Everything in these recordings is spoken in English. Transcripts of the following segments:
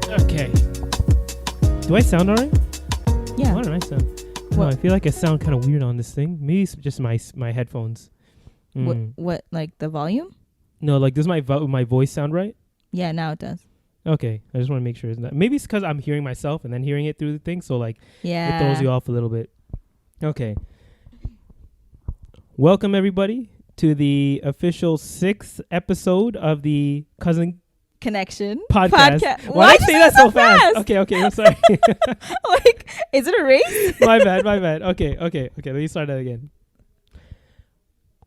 Okay. Do I sound alright? Yeah. Why don't I sound? I feel like I sound kind of weird on this thing. Maybe it's just my headphones. What, like the volume? No, like does my voice sound right? Yeah, now it does. Okay, I just want to make sure. Maybe it's because I'm hearing myself and then hearing it through the thing, so like Yeah. it throws you off a little bit. Okay. Welcome everybody to the official 6th episode of the Cousin Connection podcast. Why did I say that so fast? Okay, I'm sorry. Like, is it a race? my bad. Okay. Let me start that again.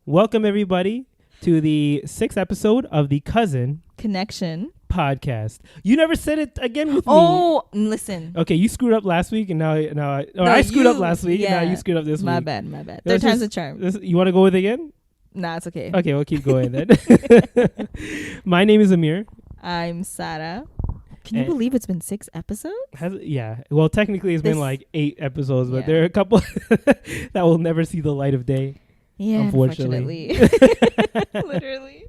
Welcome everybody to the 6th episode of the Cousin Connection podcast. You never said it again with me. Oh, listen. Okay, you screwed up last week, and now I screwed up last week, and now you screwed up this week. My bad. Third time's a charm. You want to go with it again? Nah, it's okay. Okay, we'll keep going then. My name is Amir. I'm Sarah. Can you believe it's been 6 episodes? Yeah. Well, technically it's been like 8 episodes, but there are a couple that will never see the light of day. Yeah, unfortunately. Literally.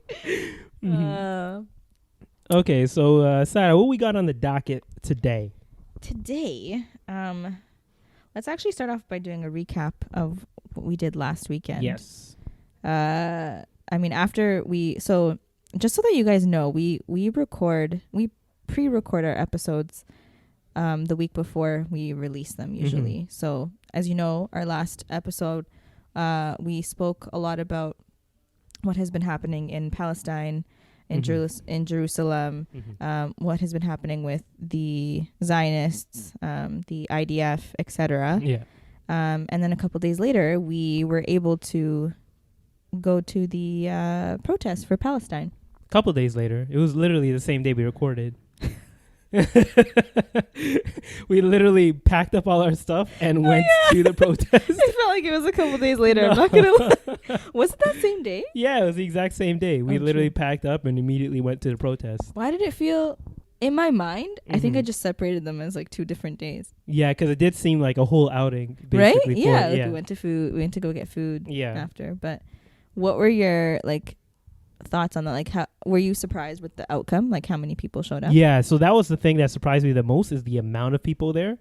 Mm-hmm. Okay, so Sarah, what we got on the docket today? Today, let's actually start off by doing a recap of what we did last weekend. Yes. I mean, so just so that you guys know, we pre-record our episodes the week before we release them usually. Mm-hmm. So as you know, our last episode, we spoke a lot about what has been happening in Palestine, in Jerusalem, what has been happening with the Zionists, the IDF, etc. Yeah. And then a couple days later, we were able to go to the protest for Palestine. A couple days later. It was literally the same day we recorded. We literally packed up all our stuff and went to the protest. It felt like it was a couple days later. No. I'm not gonna lie. Was it that same day? Yeah, it was the exact same day. We literally packed up and immediately went to the protest. Why did it feel in my mind? I think I just separated them as like 2 different days. Yeah, because it did seem like a whole outing, right? Yeah, like we went to go get food after. But what were your thoughts on that? Like, how were you surprised with the outcome? Like, how many people showed up? Yeah, so that was the thing that surprised me the most, is the amount of people there.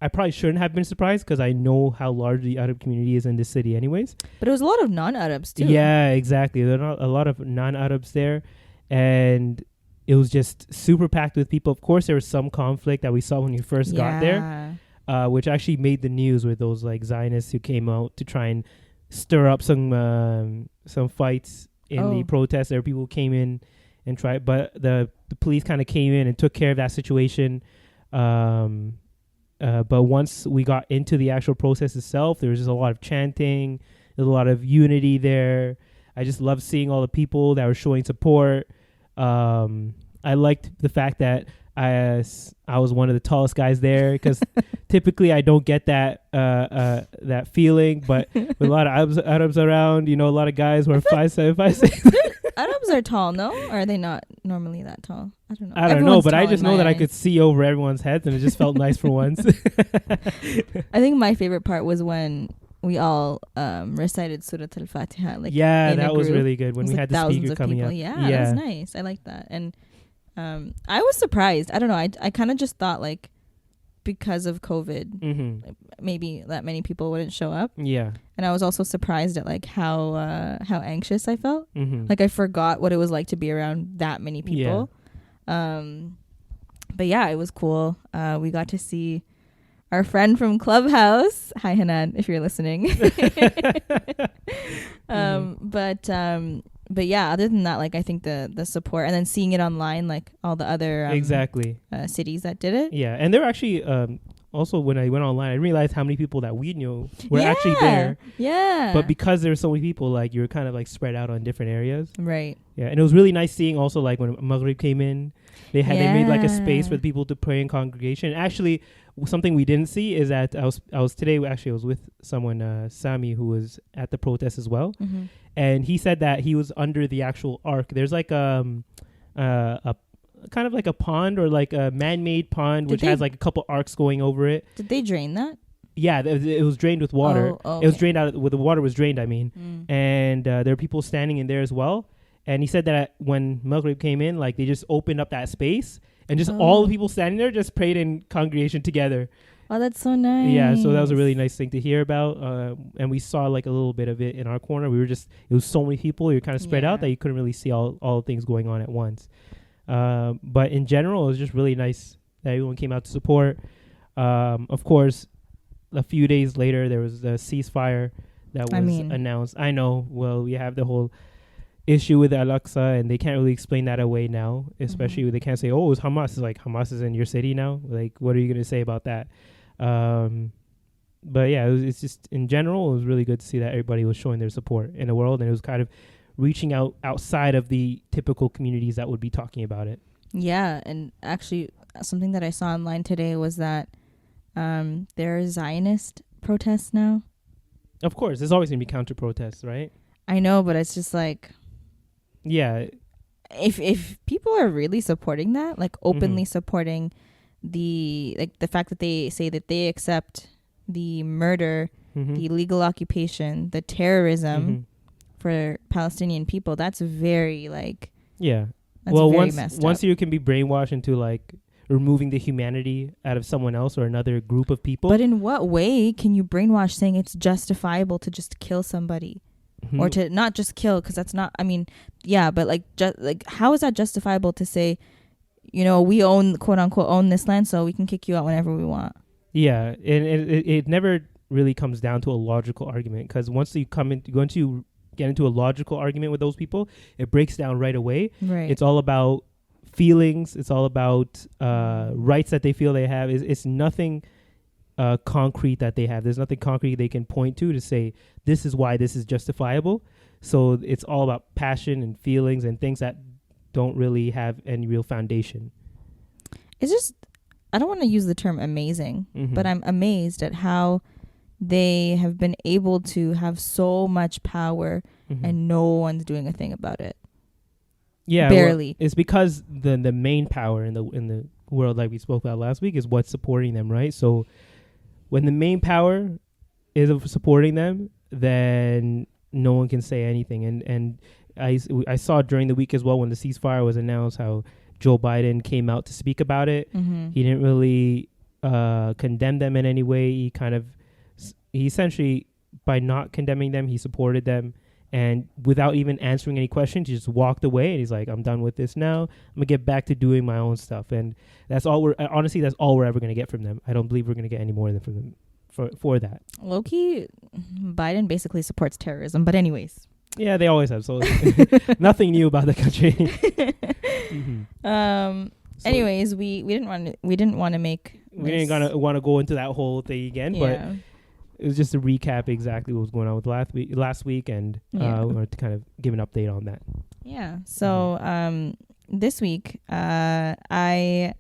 I probably shouldn't have been surprised because I know how large the Arab community is in this city anyways. But it was a lot of non-Arabs too. Yeah, exactly. There are a lot of non-Arabs there, and it was just super packed with people. Of course, there was some conflict that we saw when you first got there, which actually made the news with those Zionists who came out to try and stir up some fights in the protest. There were people who came in and tried, but the police kind of came in and took care of that situation. But once we got into the actual process itself, there was just a lot of chanting. There's a lot of unity there. I just loved seeing all the people that were showing support. I liked the fact that I was one of the tallest guys there, because typically I don't get that feeling, but with a lot of Arabs around, a lot of guys who are 5'7", 5'6". Arabs are tall, no? Or are they not normally that tall? I don't know. I don't know, but I just know that I could see over everyone's heads, and it just felt nice for once. I think my favorite part was when we all recited Surah Al-Fatiha. That was really good when we had the speaker coming up. Yeah, that was nice. I like that. And I was surprised. I don't know. I kind of just thought because of COVID, maybe that many people wouldn't show up. Yeah. And I was also surprised at how anxious I felt. I forgot what it was like to be around that many people. Yeah. But yeah, it was cool. We got to see our friend from Clubhouse. Hi, Hanan, if you're listening. But yeah, other than that, I think the support, and then seeing it online, all the other cities that did it. Yeah, and there were actually also, when I went online, I realized how many people that we knew were actually there. Yeah. But because there were so many people, you were kind of spread out on different areas. Right. Yeah, and it was really nice seeing also when Maghrib came in, they made a space for people to pray in congregation. Actually, something we didn't see is that I was with someone, Sami, who was at the protest as well. And he said that he was under the actual ark. There's a kind of like a pond, or a man-made pond, which has a couple arcs going over it. Did they drain that? Yeah, it was drained with water. Oh, okay. It was drained out the water was drained, I mean. And there are people standing in there as well. And he said that when Maghrib came in, they just opened up that space, And just all the people standing there just prayed in congregation together. Oh, that's so nice. Yeah, so that was a really nice thing to hear about. And we saw like a little bit of it in our corner. It was so many people. You're kind of spread out that you couldn't really see all things going on at once. But in general, it was just really nice that everyone came out to support. Of course, a few days later, there was the ceasefire that was announced. I know. Well, we have the whole issue with Al-Aqsa, and they can't really explain that away now, especially when they can't say, oh, it was Hamas. It's like, Hamas is in your city now. Like, what are you going to say about that? But yeah, it's just, in general, it was really good to see that everybody was showing their support in the world, and it was kind of reaching out outside of the typical communities that would be talking about it. Yeah, and actually, something that I saw online today was that there are Zionist protests now. Of course, there's always going to be counter-protests, right? I know, but it's just like... Yeah. If people are really supporting that, like openly supporting the fact that they say that they accept the murder, the illegal occupation, the terrorism for Palestinian people, that's very like... Yeah. Well, once you can be brainwashed into like removing the humanity out of someone else or another group of people. But in what way can you brainwash saying it's justifiable to just kill somebody? Or to not just kill, because that's not, I mean, yeah, but like, how is that justifiable to say, you know, we own, quote unquote, own this land, so we can kick you out whenever we want? Yeah, and it never really comes down to a logical argument, because once you get into a logical argument with those people, it breaks down right away. Right. It's all about feelings. It's all about rights that they feel they have. It's nothing concrete that they have. There's nothing concrete they can point to say this is why this is justifiable. So it's all about passion and feelings and things that don't really have any real foundation. It's just, I don't want to use the term amazing, but I'm amazed at how they have been able to have so much power and no one's doing a thing about it. Yeah, barely. Well, it's because the main power in the world, like we spoke about last week, is what's supporting them, right? So when the main power is of supporting them, then no one can say anything. And I saw during the week as well, when the ceasefire was announced, how Joe Biden came out to speak about it. He didn't really condemn them in any way. He essentially, by not condemning them, he supported them. And without even answering any questions, he just walked away. And he's like, I'm done with this now. I'm going to get back to doing my own stuff. And that's all we're ever going to get from them. I don't believe we're going to get any more than from them for that. Low-key, Biden basically supports terrorism. But anyways. Yeah, they always have. So nothing new about the country. Anyways, we didn't want to go into that whole thing again, but it was just to recap exactly what was going on with last week, and we wanted to kind of give an update on that. Yeah. So this week, I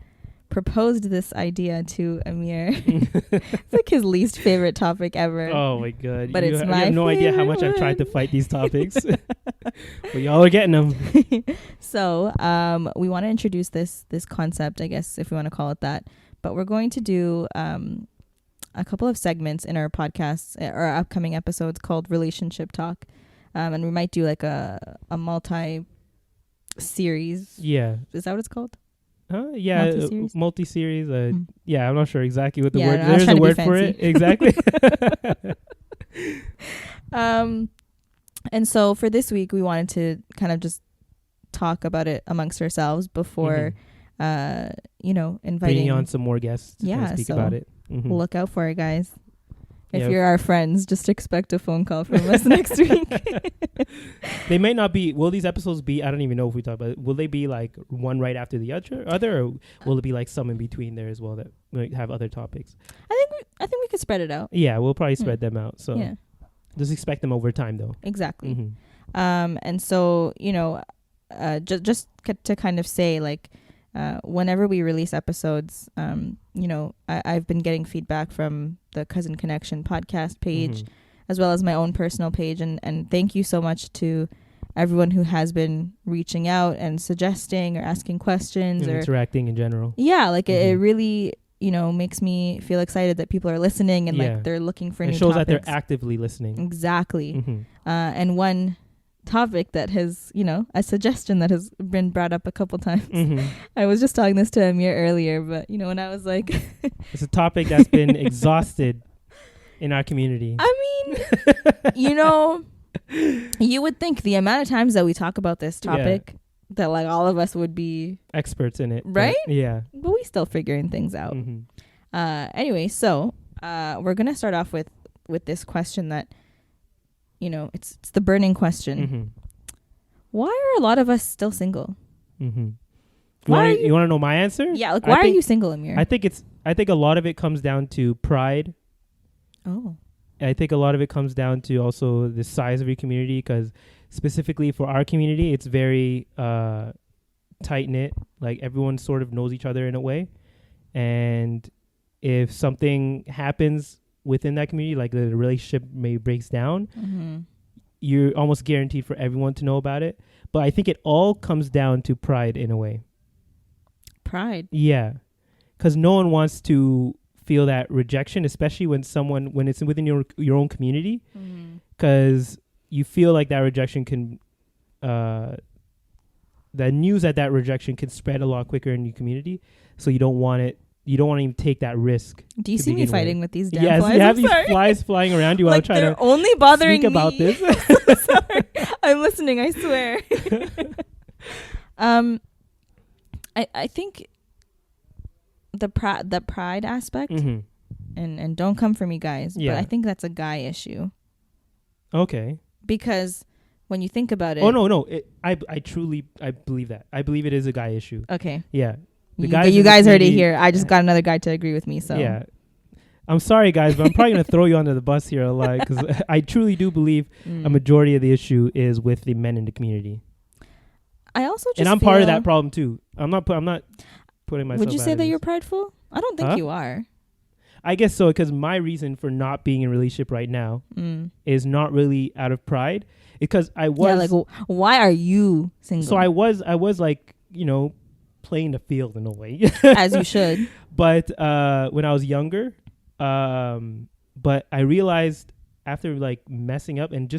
proposed this idea to Amir. It's like his least favorite topic ever. Oh my god! But it's my you have no idea how much I've tried to fight these topics, but y'all are getting them. So we want to introduce this concept, I guess, if we want to call it that. But we're going to do a couple of segments in our podcasts, our upcoming episodes, called Relationship Talk, and we might do like a multi-series. Yeah, is that what it's called? Yeah, multi-series. Yeah, I'm not sure exactly what the word. There's a word for it. Exactly. And so for this week, we wanted to kind of just talk about it amongst ourselves before, inviting bringing on some more guests to kind of speak about it. Look out for it, guys. If you're our friends, just expect a phone call from us next week. They may not be. Will these episodes be? I don't even know if we talk about it. Will they be like one right after the other, or will it be like some in between there as well that might have other topics? I think we could spread it out. Yeah, we'll probably spread them out. So just expect them over time, though. Exactly. And so just to kind of say, like, whenever we release episodes, I've been getting feedback from the Cousin Connection podcast page, as well as my own personal page. And thank you so much to everyone who has been reaching out and suggesting or asking questions or interacting in general. Yeah, like it really, makes me feel excited that people are listening and like they're looking for new topics. It shows that they're actively listening. Exactly. And one topic that has, a suggestion that has been brought up a couple times. I was just talking this to Amir earlier, but when I was like, it's a topic that's been exhausted in our community. I mean, you would think the amount of times that we talk about this topic that like all of us would be experts in it, right? But we still figuring things out. Anyway, so we're gonna start off with this question that it's the burning question. Why are a lot of us still single? You want to know my answer? Yeah, like why are you single, Amir? I think a lot of it comes down to pride. Oh. I think a lot of it comes down to also the size of your community, because specifically for our community, it's very tight-knit. Like everyone sort of knows each other in a way. And if something happens within that community, like the relationship maybe breaks down, you're almost guaranteed for everyone to know about it. But I think it all comes down to pride in a way. Pride? Yeah. Because no one wants to feel that rejection, especially when it's within your own community, because you feel like that rejection can the news that rejection can spread a lot quicker in your community, so you don't want to even take that risk. Do you see me fighting with these damn flies? Yes, you have these flies flying around you. Like they're only bothering speak me about this. Sorry, I'm listening, I swear. I think the pride aspect, and don't come for me, guys, but I think that's a guy issue. Okay. Because when you think about it, I truly believe that. I believe it is a guy issue. Okay. Yeah. You guys heard it here. I just got another guy to agree with me. So yeah. I'm sorry, guys, but I'm probably going to throw you under the bus here a lot, because I truly do believe a majority of the issue is with the men in the community. I also just and I'm part of that problem too. I'm not putting myself. Would you say that you're prideful? I don't think you are. I guess so, because my reason for not being in a relationship right now is not really out of pride, because I was. Yeah, like why are you single? So I was like playing the field in a way, as you should. But when I was younger, but I realized after like messing up and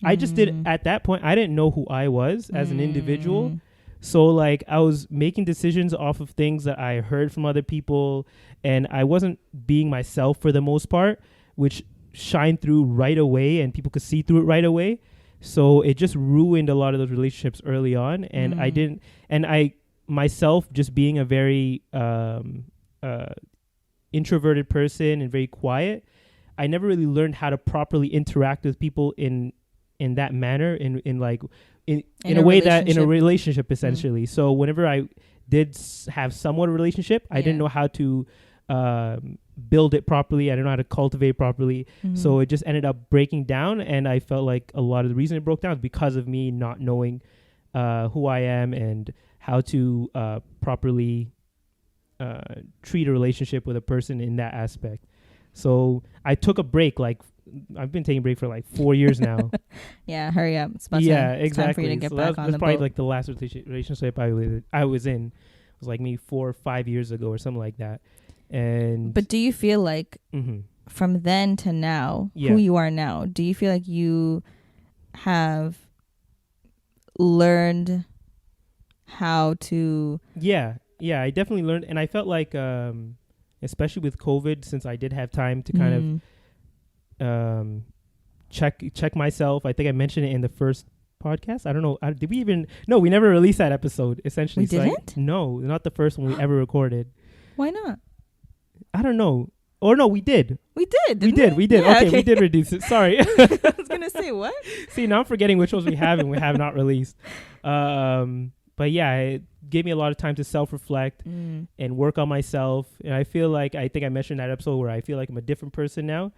I just did at that point, I didn't know who I was as an individual. So like I was making decisions off of things that I heard from other people, and I wasn't being myself for the most part, which shined through right away and people could see through it right away. So it just ruined a lot of those relationships early on. And I myself, just being a very introverted person and very quiet, I never really learned how to properly interact with people in that manner, in a way that in a relationship essentially. So whenever I did have somewhat of a relationship, I didn't know how to build it properly. I didn't know how to cultivate properly. So it just ended up breaking down, and I felt like a lot of the reason it broke down is because of me not knowing who I am and how to properly treat a relationship with a person in that aspect. So I took a break. Like I've been taking a break for like 4 years now. Yeah, hurry up. It's exactly. It's time for you to get back on the probably boat. like the last relationship I was in. It was like maybe 4 or 5 years ago or something like that. But do you feel like from then to now, who you are now, do you feel like you have learned how to? Yeah, I definitely learned, and I felt like, especially with COVID, since I did have time to kind of check myself. I think I mentioned it in the first podcast. I don't know. Did we even? No, we never released that episode. Essentially, we didn't. No, not the first one we ever recorded. Why not? I don't know. Or no, we did. We did. We did. Yeah, okay, we did reduce it. Sorry. I was gonna say what? See, now I'm forgetting which ones we have and we have not released. But yeah, it gave me a lot of time to self-reflect and work on myself. And I feel like, I think I mentioned that episode where I feel like I'm a different person now.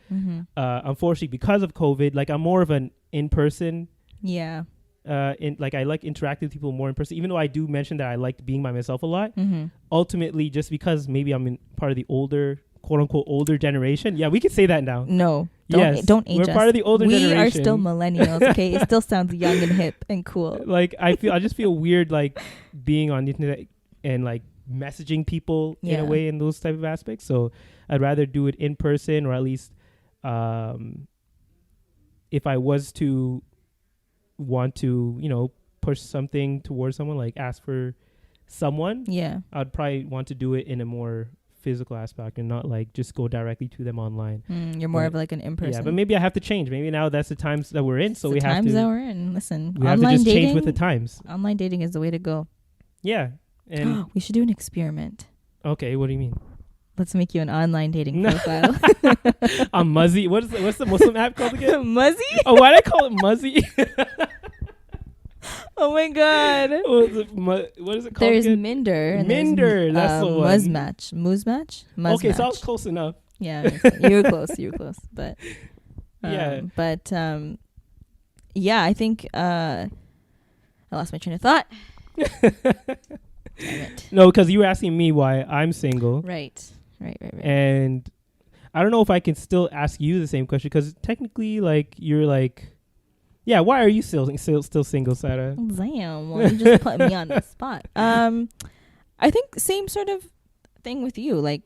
Unfortunately, because of COVID, like I'm more of an in-person. Yeah. I like interacting with people more in person, even though I do mention that I like being by myself a lot. Ultimately, just because maybe I'm in part of the older, quote unquote, older generation. Yeah, we could say that now. No. Don't age us. We're part of the older generation. We are still millennials, okay? It still sounds young and hip and cool. Like I just feel weird like being on the internet and like messaging people in a way in those type of aspects. So I'd rather do it in person, or at least if I was to want to, push something towards someone, like ask for someone, I'd probably want to do it in a more physical aspect and not like just go directly to them online. You're more of like an in-person. Yeah, but maybe I have to change. Maybe now that's the times that we're in, so we have to. Times that we're in. Listen, we have to just change with the times. Online dating is the way to go. Yeah, and we should do an experiment. Okay, what do you mean? Let's make you an online dating profile. A Muzzy. What's the Muslim app called again? Muzzy? Oh, why did I call it Muzzy? Oh my god. What is it called? There's again? Minder. And Minder, that's the one. Muzmatch. Okay, so I was close enough. Yeah, you were close. But yeah, I think I lost my train of thought. Damn it. No, because you were asking me why I'm single. Right. And I don't know if I can still ask you the same question, because technically, like, you're like, yeah, why are you still single, Sarah? Damn, well, you just put me on the spot. I think same sort of thing with you. Like,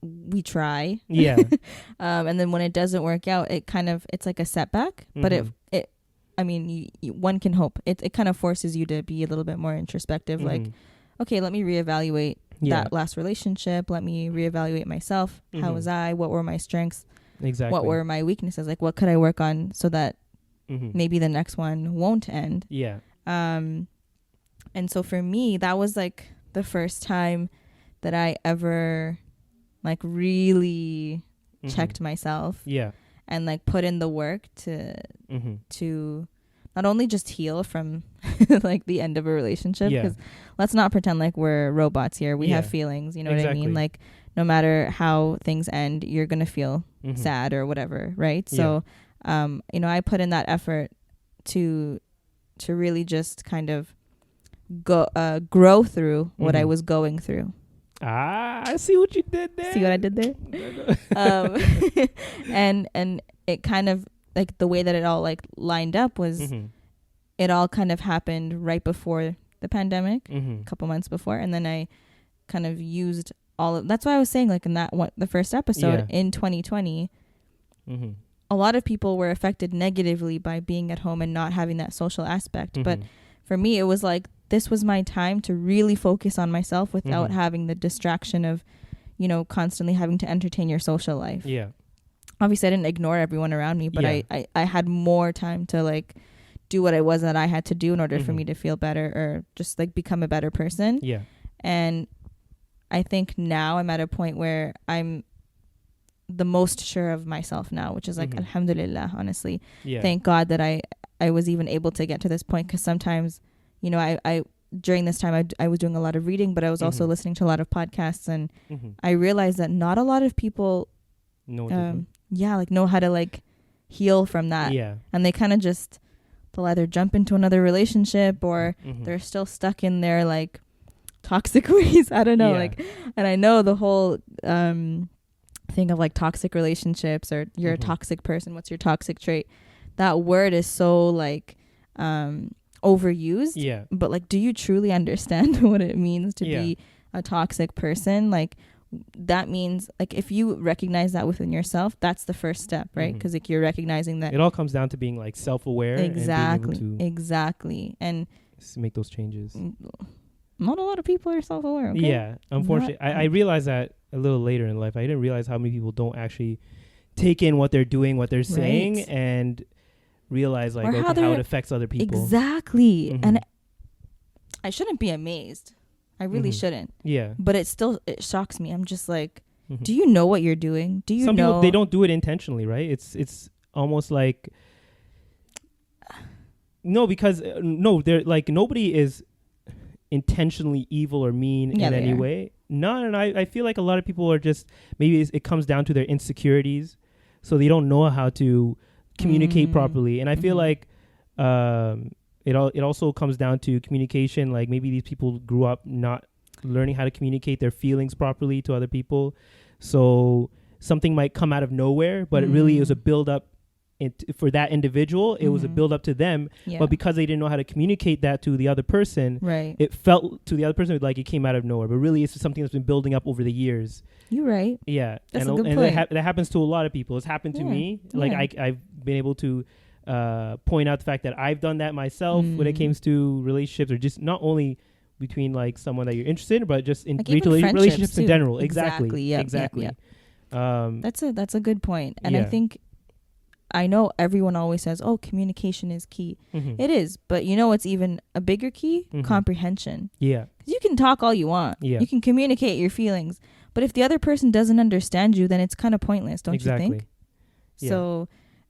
we try. Yeah. And then when it doesn't work out, it's like a setback. But one can hope. It kind of forces you to be a little bit more introspective. Like, okay, let me reevaluate that last relationship. Let me reevaluate myself. How was I? What were my strengths? Exactly. What were my weaknesses? Like, what could I work on so that maybe the next one won't end? Yeah. And so for me, that was like the first time that I ever like really checked myself. Yeah. And like put in the work to not only just heal from like the end of a relationship, because let's not pretend like we're robots here. We have feelings, you know what I mean? Like, no matter how things end, you're going to feel sad or whatever, right? So, I put in that effort to really just kind of grow through what I was going through. I see what you did there. See what I did there? And it kind of, like, the way that it all, like, lined up was it all kind of happened right before the pandemic, a couple months before. And then I kind of used that's why I was saying, like, in the first episode in 2020, a lot of people were affected negatively by being at home and not having that social aspect. But for me, it was like, this was my time to really focus on myself without having the distraction of, constantly having to entertain your social life. Yeah. Obviously, I didn't ignore everyone around me, but I had more time to, like, do what it was that I had to do in order for me to feel better or just, like, become a better person. Yeah. And I think now I'm at a point where I'm the most sure of myself now, which is like, alhamdulillah, honestly. Yeah. Thank God that I was even able to get to this point, because sometimes, I during this time I was doing a lot of reading, but I was also listening to a lot of podcasts, and I realized that not a lot of people know how to, like, heal from that. Yeah. And they kind of they'll either jump into another relationship or they're still stuck in their, like, toxic ways. I don't know. Like, and I know the whole thing of, like, toxic relationships, or you're a toxic person, what's your toxic trait? That word is so, like, overused. Yeah. But, like, do you truly understand what it means to be a toxic person? Like, that means, like, if you recognize that within yourself, that's the first step, right? Because, like, you're recognizing that it all comes down to being, like, self-aware. Exactly. And being able to and make those changes. Not a lot of people are self-aware. Okay? Yeah, unfortunately, I realized that a little later in life. I didn't realize how many people don't actually take in what they're doing, what they're saying, and realize, like, how it affects other people. Exactly. And I shouldn't be amazed. I really shouldn't. Yeah. But it shocks me. I'm just like, do you know what you're doing? Do you know? Some people, they don't do it intentionally, right? It's almost like, no, because they're like, nobody is intentionally evil or mean in any way. No, and I feel like a lot of people are just, maybe it comes down to their insecurities, so they don't know how to communicate properly. And I feel like it also comes down to communication. Like, maybe these people grew up not learning how to communicate their feelings properly to other people, so something might come out of nowhere, but it really is a build up for that individual, it was a build up to them. But because they didn't know how to communicate that to the other person, it felt to the other person like it came out of nowhere. But really, it's something that's been building up over the years. You're right. Yeah, that's a good point. That happens to a lot of people. It's happened to me. Like I've been able to point out the fact that I've done that myself when it comes to relationships, or just not only between like someone that you're interested in, but just in like relationships in general. Exactly. Yep. That's a good point. And I think, I know everyone always says, oh, communication is key. It is, but you know what's even a bigger key? Comprehension. Yeah. You can talk all you want. Yeah. You can communicate your feelings, but if the other person doesn't understand you, then it's kind of pointless, don't you think? Yeah. So,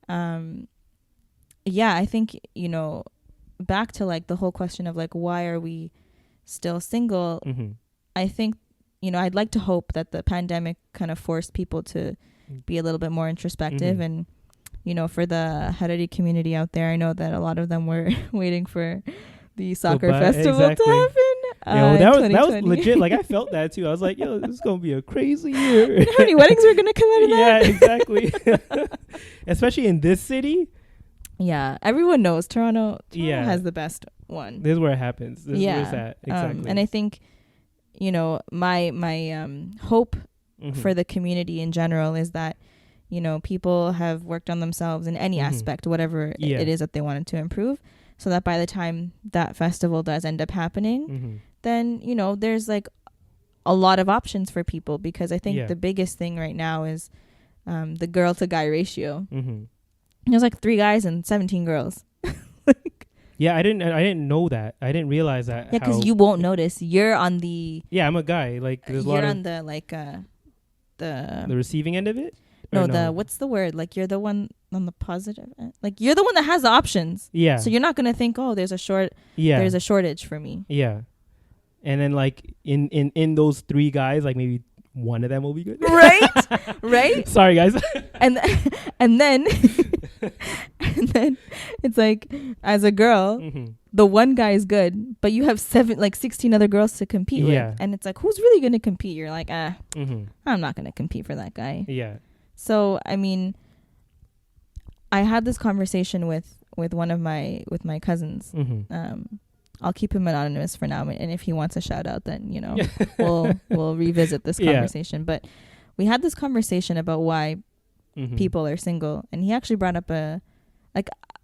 I think, you know, back to like the whole question of like, why are we still single? I think, you know, I'd like to hope that the pandemic kind of forced people to be a little bit more introspective. And, you know, for the Haredi community out there, I know that a lot of them were waiting for the soccer festival to happen. That was legit. Like I felt that too. I was like, yo, this is gonna be a crazy year. You know how many weddings were gonna come out of that? Yeah, exactly. Especially in this city. Yeah, everyone knows Toronto has the best one. This is where it happens. This is where it's at. Exactly. And I think, you know, my hope for the community in general is that, you know, people have worked on themselves in any aspect, whatever it is that they wanted to improve, so that by the time that festival does end up happening, then, you know, there's like a lot of options for people, because I think the biggest thing right now is the girl to guy ratio. There's like 3 guys and 17 girls. Yeah, I didn't know that. I didn't realize that. Yeah, because you won't notice. You're on the... Yeah, I'm a guy. Like, there's a lot of... You're on the, like, the receiving end of it? No, what's the word? Like, you're the one on the positive end. Like, you're the one that has the options. Yeah. So you're not going to think, oh, there's a shortage for me. Yeah. And then, like, in those 3 guys, like, maybe one of them will be good. Right? Right? Sorry, guys. and then it's like, as a girl, the one guy is good, but you have 16 other girls to compete with. And it's like, who's really going to compete? You're like, I'm not going to compete for that guy. Yeah. So, I mean, I had this conversation with one of my cousins. I'll keep him anonymous for now, and if he wants a shout out, then, you know, we'll revisit this conversation. But we had this conversation about why people are single, and he actually brought up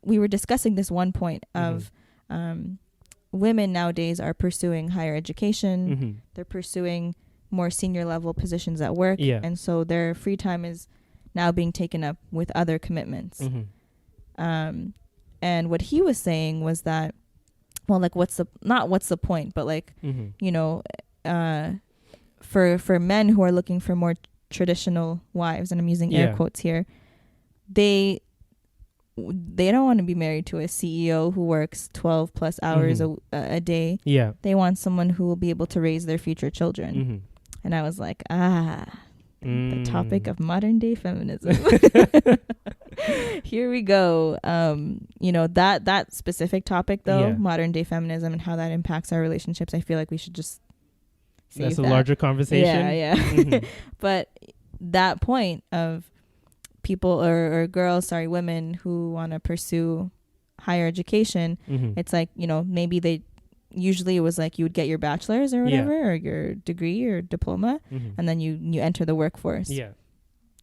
we were discussing this one point of women nowadays are pursuing higher education. They're pursuing more senior level positions at work, and so their free time is now being taken up with other commitments. And what he was saying was that, well, like, what's the point, but like, you know, for men who are looking for more traditional wives, and I'm using air quotes here, they don't want to be married to a CEO who works 12 plus hours a day. Yeah. They want someone who will be able to raise their future children. And I was like, the topic of modern day feminism. Here we go. You know, that specific topic though, modern day feminism and how that impacts our relationships, I feel like we should just save That's a larger conversation. Yeah. But that point of people or girls, women who want to pursue higher education, it's like, you know, maybe usually it was like you would get your bachelor's or whatever, or your degree or diploma, and then you enter the workforce. Yeah.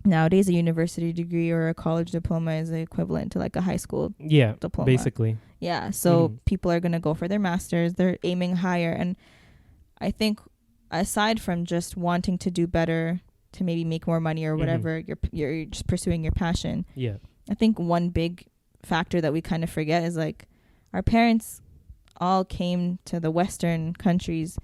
Nowadays, a university degree or a college diploma is equivalent to like a high school diploma. Basically. Yeah. So people are going to go for their master's. They're aiming higher. And I think aside from just wanting to do better to maybe make more money or whatever, you're just pursuing your passion. Yeah. I think one big factor that we kind of forget is like our parents all came to the Western countries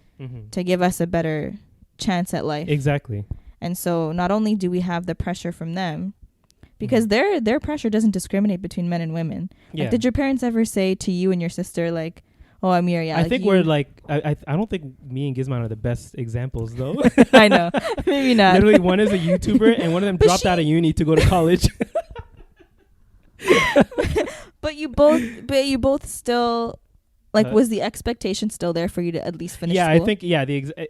to give us a better chance at life. Exactly. And so not only do we have the pressure from them, because their pressure doesn't discriminate between men and women. Yeah. Like, did your parents ever say to you and your sister, like, oh, Amir, I think we're like, I don't think me and Gizman are the best examples though. I know. Maybe not. Literally, one is a YouTuber and one of them dropped out of uni to go to college. But you both still Like, was the expectation still there for you to at least finish school? I think,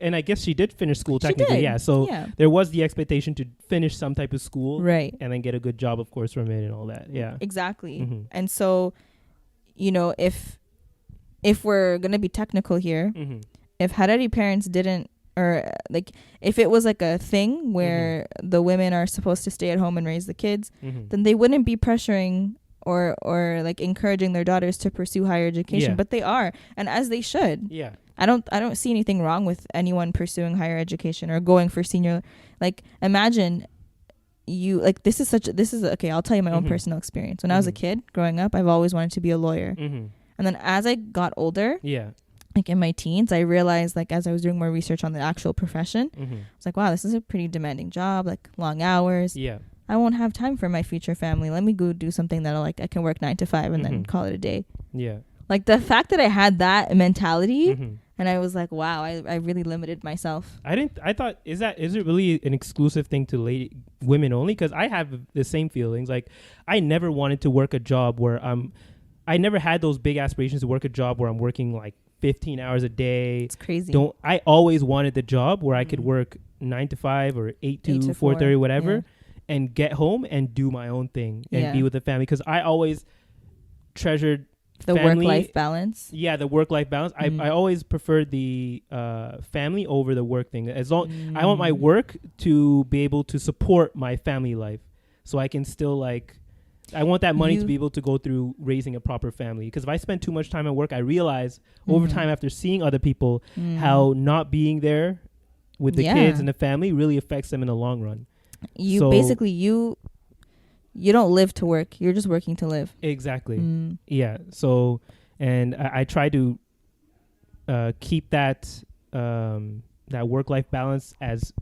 and I guess she did finish school technically. Yeah, so there was the expectation to finish some type of school. Right. And then get a good job, of course, from it and all that. Yeah. Exactly. Mm-hmm. And so, if we're going to be technical here, mm-hmm. if Haredi parents didn't, or like if it was like a thing where mm-hmm. the women are supposed to stay at home and raise the kids, mm-hmm. then they wouldn't be pressuring or like encouraging their daughters to pursue higher education, but they are, and as they should. Yeah. I don't see anything wrong with anyone pursuing higher education or going for senior. Like, imagine you, like, this is okay, I'll tell you my mm-hmm. own personal experience. When mm-hmm. I was a kid growing up, I've always wanted to be a lawyer. Mm-hmm. And then as I got older, like in my teens, I realized, like, as I was doing more research on the actual profession, mm-hmm. I was like, wow, this is a pretty demanding job, like long hours. Yeah. I won't have time for my future family. Let me go do something that I can work 9 to 5 and mm-hmm. then call it a day. Yeah. Like, the fact that I had that mentality, mm-hmm. and I was like, wow, I really limited myself. I thought, is it really an exclusive thing to women only? Because I have the same feelings. Like, I never wanted to work a job where I never had those big aspirations to work a job where I'm working like 15 hours a day. It's crazy. I always wanted the job where I could work 9 to 5 or 8 to 4:30, whatever, and get home and do my own thing and be with the family. Because I always treasured the work-life balance. Yeah, the work-life balance. I always preferred the family over the work thing. As long I want my work to be able to support my family life, so I can still like. I want that money to be able to go through raising a proper family. Because if I spend too much time at work, I realize over time after seeing other people how not being there with the kids and the family really affects them in the long run. You don't live to work. You're just working to live. Exactly. Yeah. So, and I try to keep that that work-life balance as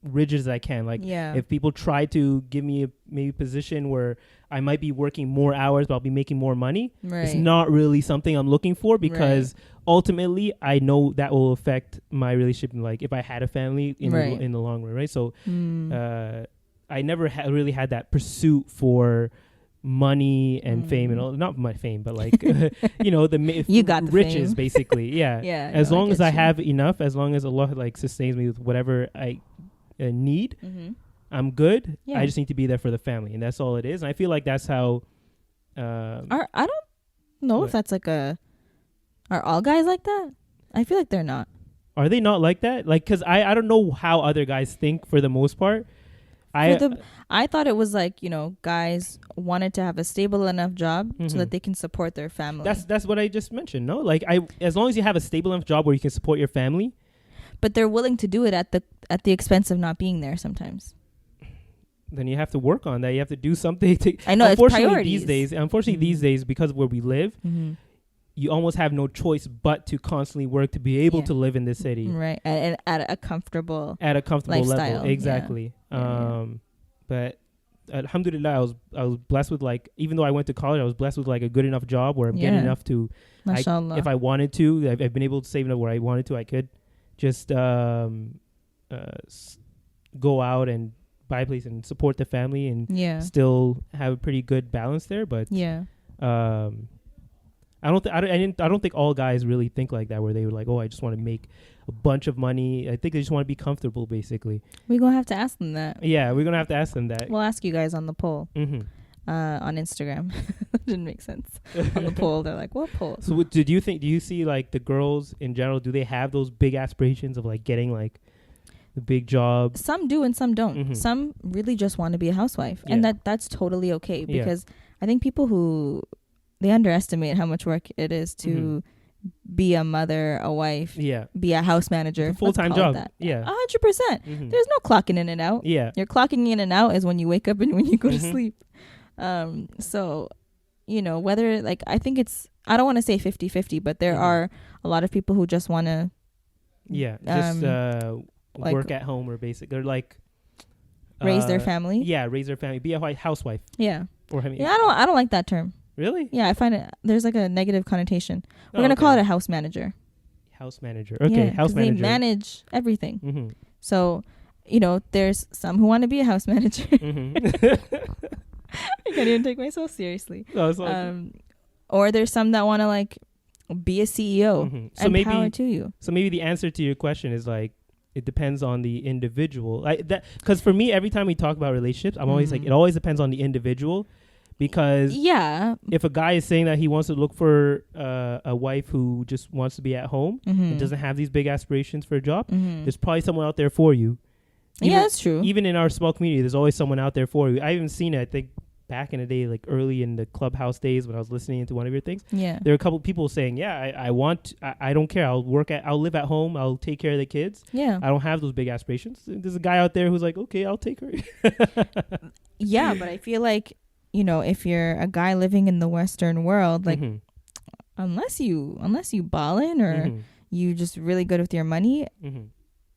rigid as I can. Like, if people try to give me a position where I might be working more hours but I'll be making more money, it's not really something I'm looking for, because ultimately I know that will affect my relationship, like if I had a family in the long run, right? So I never really had that pursuit for money and fame and all, not my fame, but like you got the riches fame. Basically. As long as I have enough, as long as Allah like sustains me with whatever I need, I'm good. I just need to be there for the family, and that's all it is. And I feel like that's how I don't know if that's like are all guys like that? I feel like they're not. Are they not like that? Like, because I don't know how other guys think for the most part. I thought it was like, guys wanted to have a stable enough job so that they can support their family. That's what I just mentioned. No, like as long as you have a stable enough job where you can support your family. But they're willing to do it at the expense of not being there sometimes. Then you have to work on that. You have to do something. I know, it's priorities. These days, because of where we live, you almost have no choice but to constantly work to be able to live in this city. Right. And at a comfortable lifestyle. Level. Exactly. But alhamdulillah, I was blessed with, like, even though I went to college, I was blessed with like a good enough job where I'm getting enough to, if I wanted to, I've been able to save enough where I wanted to, I could just go out and buy a place and support the family and still have a pretty good balance there. But I don't think all guys really think like that, where they were like, oh, I just want to make a bunch of money. I think they just want to be comfortable, basically. We're gonna have to ask them that. Yeah, we're gonna have to ask them that. We'll ask you guys on the poll. On Instagram. Didn't make sense. On the poll, they're like, what poll? So do you see like the girls in general, do they have those big aspirations of like getting like the big job? Some do and some don't. Some really just want to be a housewife, and that's totally okay, because I think people who they underestimate how much work it is to be a mother, a wife, be a house manager. It's a full-time job. 100%. There's no clocking in and out. Your clocking in and out is when you wake up and when you go to sleep. So, whether, like, I think I don't want to say 50-50, but there are a lot of people who just want to work at home, or basically, or like raise their family. Raise their family, be a housewife. I don't like that term. Really? Yeah, I find there's like a negative connotation. We're gonna call it a house manager. House manager. Okay, house manager. They manage everything. So, there's some who want to be a house manager. I can't even take myself seriously. Or there's some that want to like be a CEO. So and maybe power to you. So maybe the answer to your question is like, it depends on the individual. Because for me, every time we talk about relationships, I'm always like, it always depends on the individual. Because if a guy is saying that he wants to look for a wife who just wants to be at home and doesn't have these big aspirations for a job, there's probably someone out there for you. That's true. Even in our small community, there's always someone out there for you. I even seen it, I think, back in the day, like early in the Clubhouse days when I was listening to one of your things. Yeah. There were a couple people saying, I don't care. I'll live at home. I'll take care of the kids. Yeah. I don't have those big aspirations. There's a guy out there who's like, okay, I'll take her. Yeah, but I feel like, if you're a guy living in the Western world, like unless you ballin' or you just really good with your money,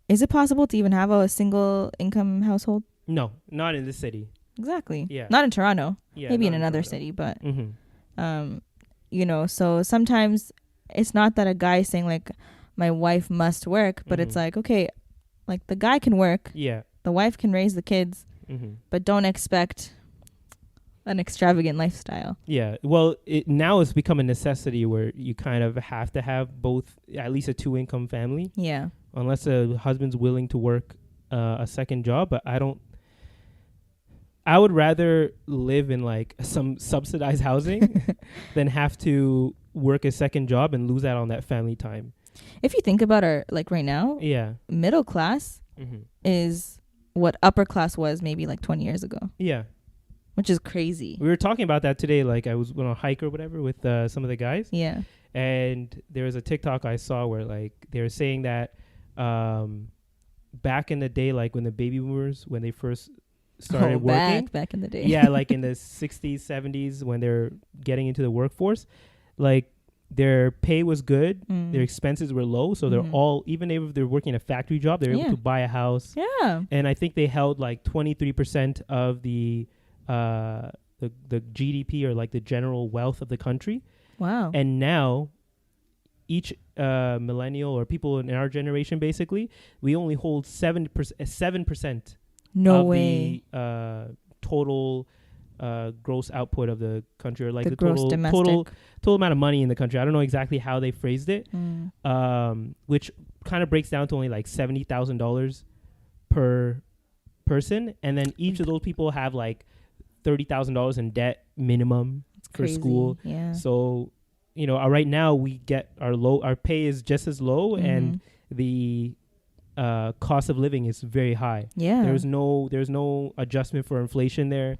is it possible to even have a single income household? No, not in this city. Exactly. Yeah. Not in Toronto. Yeah, maybe in another city, but so sometimes it's not that a guy is saying like my wife must work, but it's like, okay, like the guy can work. Yeah. The wife can raise the kids, but don't expect an extravagant lifestyle. Yeah. Well, now it's become a necessity where you kind of have to have both, at least a 2-income family. Yeah. Unless a husband's willing to work a second job, but I would rather live in like some subsidized housing than have to work a second job and lose out on that family time. If you think about our, like right now, middle class is what upper class was maybe like 20 years ago. Yeah. Which is crazy. We were talking about that today. Like I was on a hike or whatever with some of the guys. Yeah. And there was a TikTok I saw where like they were saying that back in the day, like when the baby boomers, when they first started working. Back in the day. Yeah, like in the 60s, 70s, when they're getting into the workforce, like their pay was good. Their expenses were low. So they're all, even if they're working a factory job, they're able to buy a house. Yeah. And I think they held like 23% of the GDP or like the general wealth of the country. Wow. And now each millennial or people in our generation, basically, we only hold 7% no of way. The total gross output of the country, or like the gross total amount of money in the country. I don't know exactly how they phrased it, which kind of breaks down to only like $70,000 per person, and then each of those people have like $30,000 in debt minimum for school. Yeah. So right now we get our pay is just as low, and the cost of living is very high. Yeah. There's no adjustment for inflation there.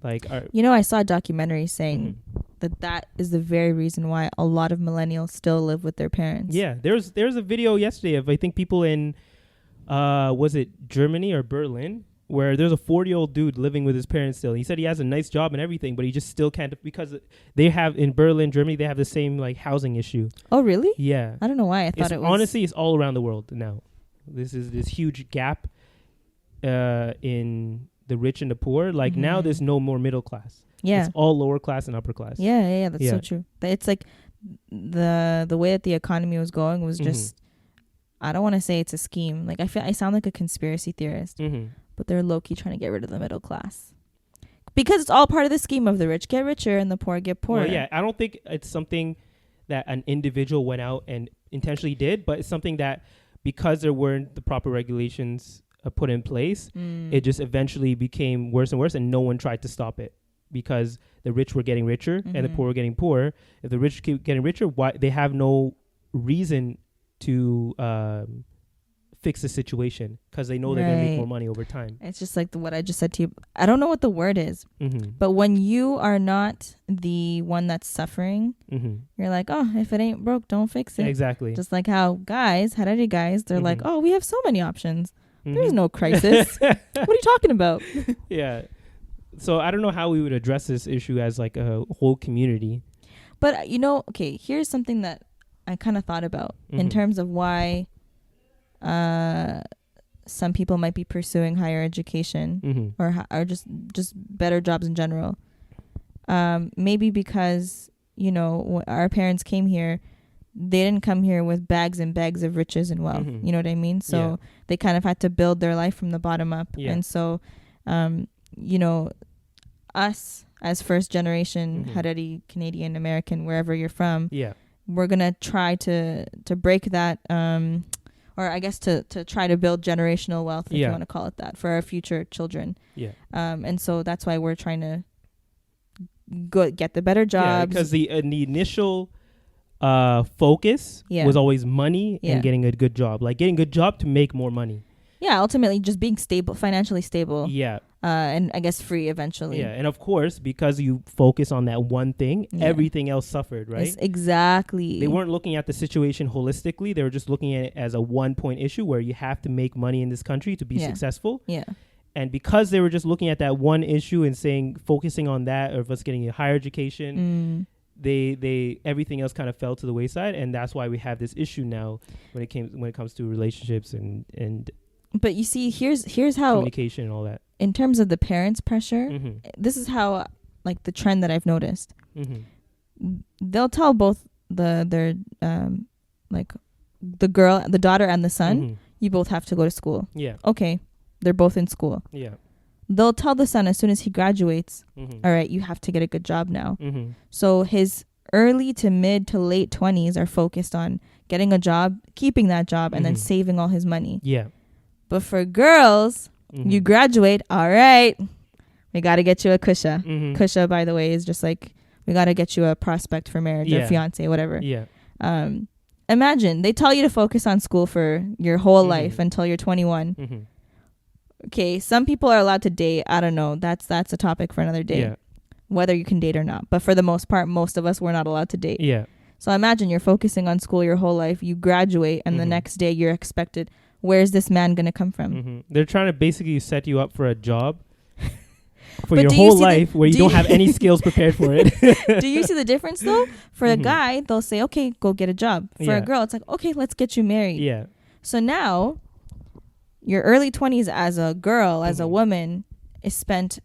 Like I saw a documentary saying that is the very reason why a lot of millennials still live with their parents. Yeah. There's a video yesterday of I think people in was it Germany or Berlin, where there's a 40-year-old dude living with his parents still. He said he has a nice job and everything, but he just still can't, because they have in Berlin, Germany, they have the same like housing issue. Oh, really? Yeah. I don't know why. I thought it was. Honestly, it's all around the world now. This is this huge gap in the rich and the poor. Like now there's no more middle class. Yeah. It's all lower class and upper class. Yeah. That's so true. It's like the way that the economy was going was just, I don't want to say it's a scheme. Like I sound like a conspiracy theorist. But they're low-key trying to get rid of the middle class. Because it's all part of the scheme of the rich get richer and the poor get poorer. Well, yeah, I don't think it's something that an individual went out and intentionally did, but it's something that because there weren't the proper regulations put in place, it just eventually became worse and worse, and no one tried to stop it because the rich were getting richer and the poor were getting poorer. If the rich keep getting richer, why they have no reason to fix the situation, because they know they're going to make more money over time. It's just like what I just said to you. I don't know what the word is, but when you are not the one that's suffering, you're like, oh, if it ain't broke, don't fix it. Exactly. Just like how Haredi guys, they're like, oh, we have so many options. There's no crisis. What are you talking about? Yeah. So I don't know how we would address this issue as like a whole community. But okay, here's something that I kind of thought about in terms of why some people might be pursuing higher education or just better jobs in general. Maybe because our parents came here, they didn't come here with bags and bags of riches and wealth. You know what I mean? So they kind of had to build their life from the bottom up. And so us as first generation Haredi, Canadian American, wherever you're from, we're gonna try to break that, or I guess to try to build generational wealth, if you want to call it that, for our future children. Yeah. And so that's why we're trying to get the better jobs. Yeah, because the initial focus was always money and getting a good job, like getting a good job to make more money. Yeah, ultimately just being stable, financially stable. Yeah. And I guess free eventually. Yeah, and of course, because you focus on that one thing, everything else suffered, right? Yes, exactly. They weren't looking at the situation holistically. They were just looking at it as a one-point issue where you have to make money in this country to be successful. Yeah. And because they were just looking at that one issue and focusing on that, of us getting a higher education, they everything else kind of fell to the wayside, and that's why we have this issue now when it comes to relationships and. But you see, here's how communication and all that. In terms of the parents' pressure, this is how, like, the trend that I've noticed. They'll tell both their like the daughter and the son, you both have to go to school. Yeah. Okay, they're both in school. Yeah. They'll tell the son as soon as he graduates, all right, you have to get a good job now. So his early to mid to late 20s are focused on getting a job, keeping that job, and then saving all his money. Yeah. But for girls, you graduate, all right, we got to get you a kusha. Kusha, by the way, is just like, we got to get you a prospect for marriage or fiance, whatever. Yeah. Imagine, they tell you to focus on school for your whole life until you're 21. Okay, some people are allowed to date. I don't know. That's a topic for another day, whether you can date or not. But for the most part, most of us, we're not allowed to date. Yeah. So imagine you're focusing on school your whole life. You graduate, and the next day you're expected, where's this man going to come from? They're trying to basically set you up for a job for your whole life where you don't have any skills prepared for it. Do you see the difference, though? For a guy, they'll say, okay, go get a job. For a girl, it's like, okay, let's get you married. Yeah. So now your early 20s as a girl, as a woman, is spent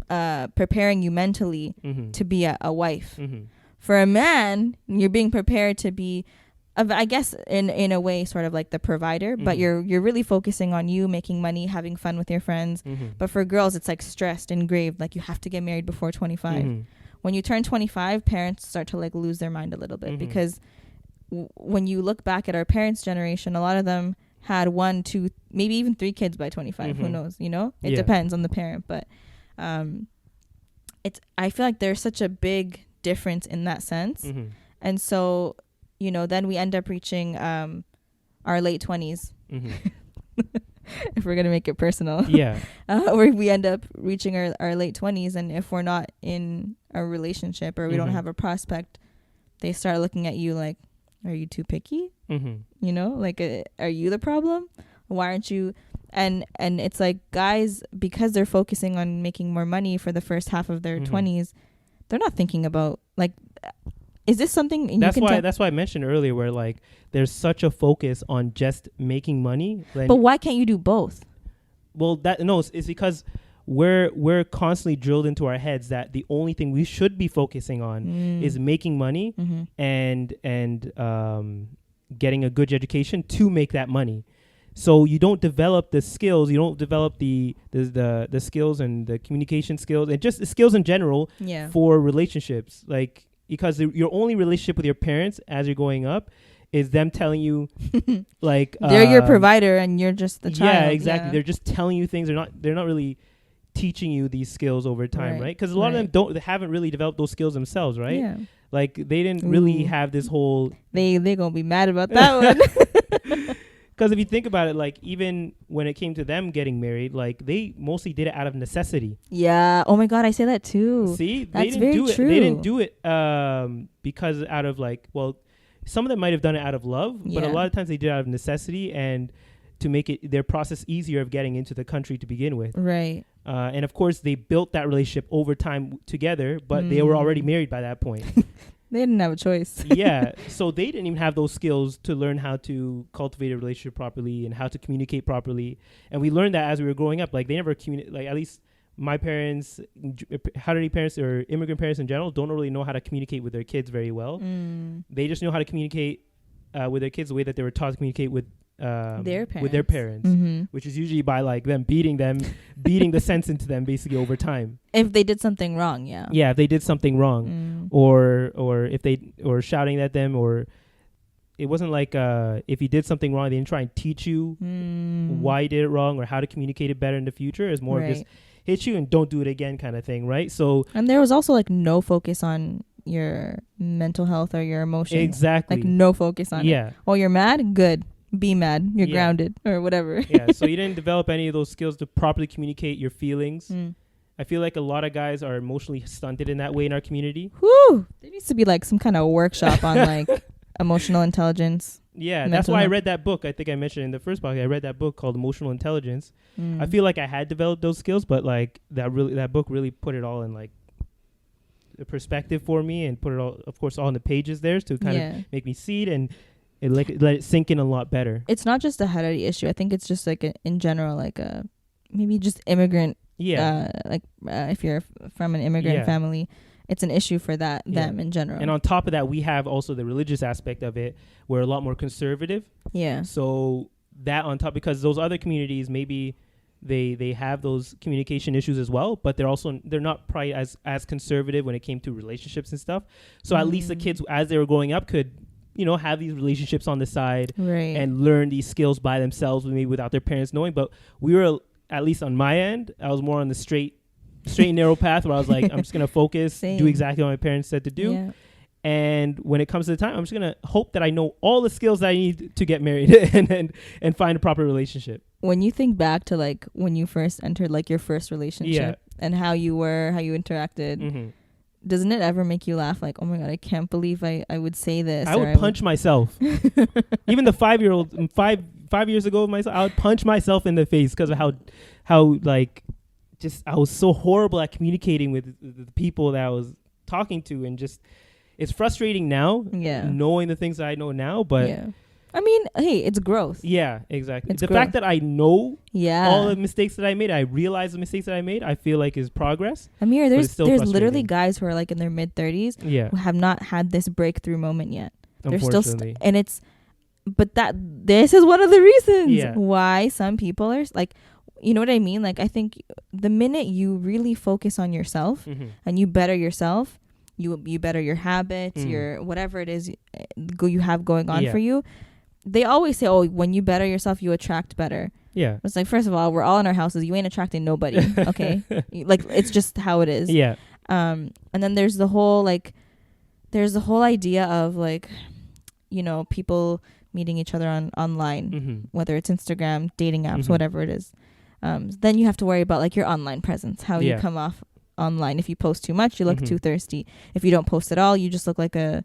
preparing you mentally to be a wife. For a man, you're being prepared to be, I guess, in a way, sort of like the provider, but you're really focusing on you making money, having fun with your friends. But for girls, it's like stressed, engraved, like you have to get married before 25. When you turn 25, parents start to like lose their mind a little bit, because when you look back at our parents' generation, a lot of them had 1, 2, maybe even 3 kids by 25. Who knows? You know, it depends on the parent, but I feel like there's such a big difference in that sense, and so, you know, then we end up reaching our late 20s. If we're gonna make it personal, where we end up reaching our late 20s, and if we're not in a relationship or we don't have a prospect, they start looking at you like, are you too picky? You know, like, are you the problem? Why aren't you? And it's like, guys, because they're focusing on making more money for the first half of their 20s, they're not thinking about, like, is this something? That's why I mentioned earlier, where like there's such a focus on just making money. But why can't you do both? Well, it's because we're constantly drilled into our heads that the only thing we should be focusing on is making money and getting a good education to make that money. So you don't develop the skills, you don't develop the skills and the communication skills and just the skills in general for relationships. Like, because your only relationship with your parents as you're growing up is them telling you, like, they're your provider and you're just the child. Yeah, exactly. Yeah. They're just telling you things. They're not really teaching you these skills over time, right? Because a lot of them haven't really developed those skills themselves, right? Yeah. Like, they didn't really have this whole. They gonna be mad about that one. Because if you think about it, like, even when it came to them getting married, like, they mostly did it out of necessity. Yeah. Oh my God, I say that too. See, that's very true. They didn't do it because out of, like, well, some of them might have done it out of love, but a lot of times they did it out of necessity and to make it their process easier of getting into the country to begin with. Right. And of course, they built that relationship over time together, but they were already married by that point. They didn't have a choice. Yeah. So they didn't even have those skills to learn how to cultivate a relationship properly and how to communicate properly. And we learned that as we were growing up. Like, they never communicate, like, at least my parents, Haredi parents or immigrant parents in general, don't really know how to communicate with their kids very well. They just know how to communicate with their kids the way that they were taught to communicate with with their parents, which is usually by like them beating the sense into them basically over time. If they did something wrong, if they did something wrong, or if they or shouting at them, or it wasn't like if you did something wrong, they didn't try and teach you why you did it wrong or how to communicate it better in the future. It's more of just hit you and don't do it again kind of thing, right? So, and there was also like no focus on your mental health or your emotions. Exactly. Like no focus on it. Oh, you're mad? Good. Be mad. You're grounded or whatever. So you didn't develop any of those skills to properly communicate your feelings. I feel like a lot of guys are emotionally stunted in that way in our community. Whew. There needs to be like some kind of workshop on like emotional intelligence. That's why I read that book. I think I mentioned in the first podcast, I read that book called Emotional Intelligence. I feel like I had developed those skills, but like that book really put it all in like a perspective for me and put it all, of course, all in the pages there to kind of make me see it and let it sink in a lot better. It's not just a heredity issue. I think it's just like in general, like maybe just immigrant. If you're from an immigrant family, it's an issue for them in general. And on top of that, we have also the religious aspect of it. We're a lot more conservative. So that on top, because those other communities, maybe they have those communication issues as well, but they're not probably as conservative when it came to relationships and stuff. So at least the kids, as they were growing up, could have these relationships on the side and learn these skills by themselves, maybe without their parents knowing. But we were, at least on my end, I was more on the straight and narrow path where I was like, I'm just going to focus, do exactly what my parents said to do. And when it comes to the time, I'm just going to hope that I know all the skills that I need to get married and find a proper relationship. When you think back to like when you first entered like your first relationship and how you interacted, doesn't it ever make you laugh? Like, oh my God, I can't believe I would say this. I would punch myself. Even the 5-year-old, 5 years ago, I would punch myself in the face because of how like, just I was so horrible at communicating with the people that I was talking to, and just it's frustrating now knowing the things that I know now, but I mean, hey, it's growth. Exactly. The fact that I know all the mistakes that I made, I realize the mistakes that I made, I feel like is progress. Amir, there's literally guys who are like in their mid-30s who have not had this breakthrough moment yet. They're still this is one of the reasons why some people are like, you know what I mean? Like, I think the minute you really focus on yourself and you better yourself, you better your habits, your whatever it is you have going on for you. They always say, oh, when you better yourself, you attract better. It's like, first of all, we're all in our houses. You ain't attracting nobody. Okay. Like, it's just how it is. And then there's the whole idea of like, people meeting each other online, whether it's Instagram, dating apps, whatever it is. Then you have to worry about like your online presence, how you come off online. If you post too much, you look too thirsty. If you don't post at all, you just look like you're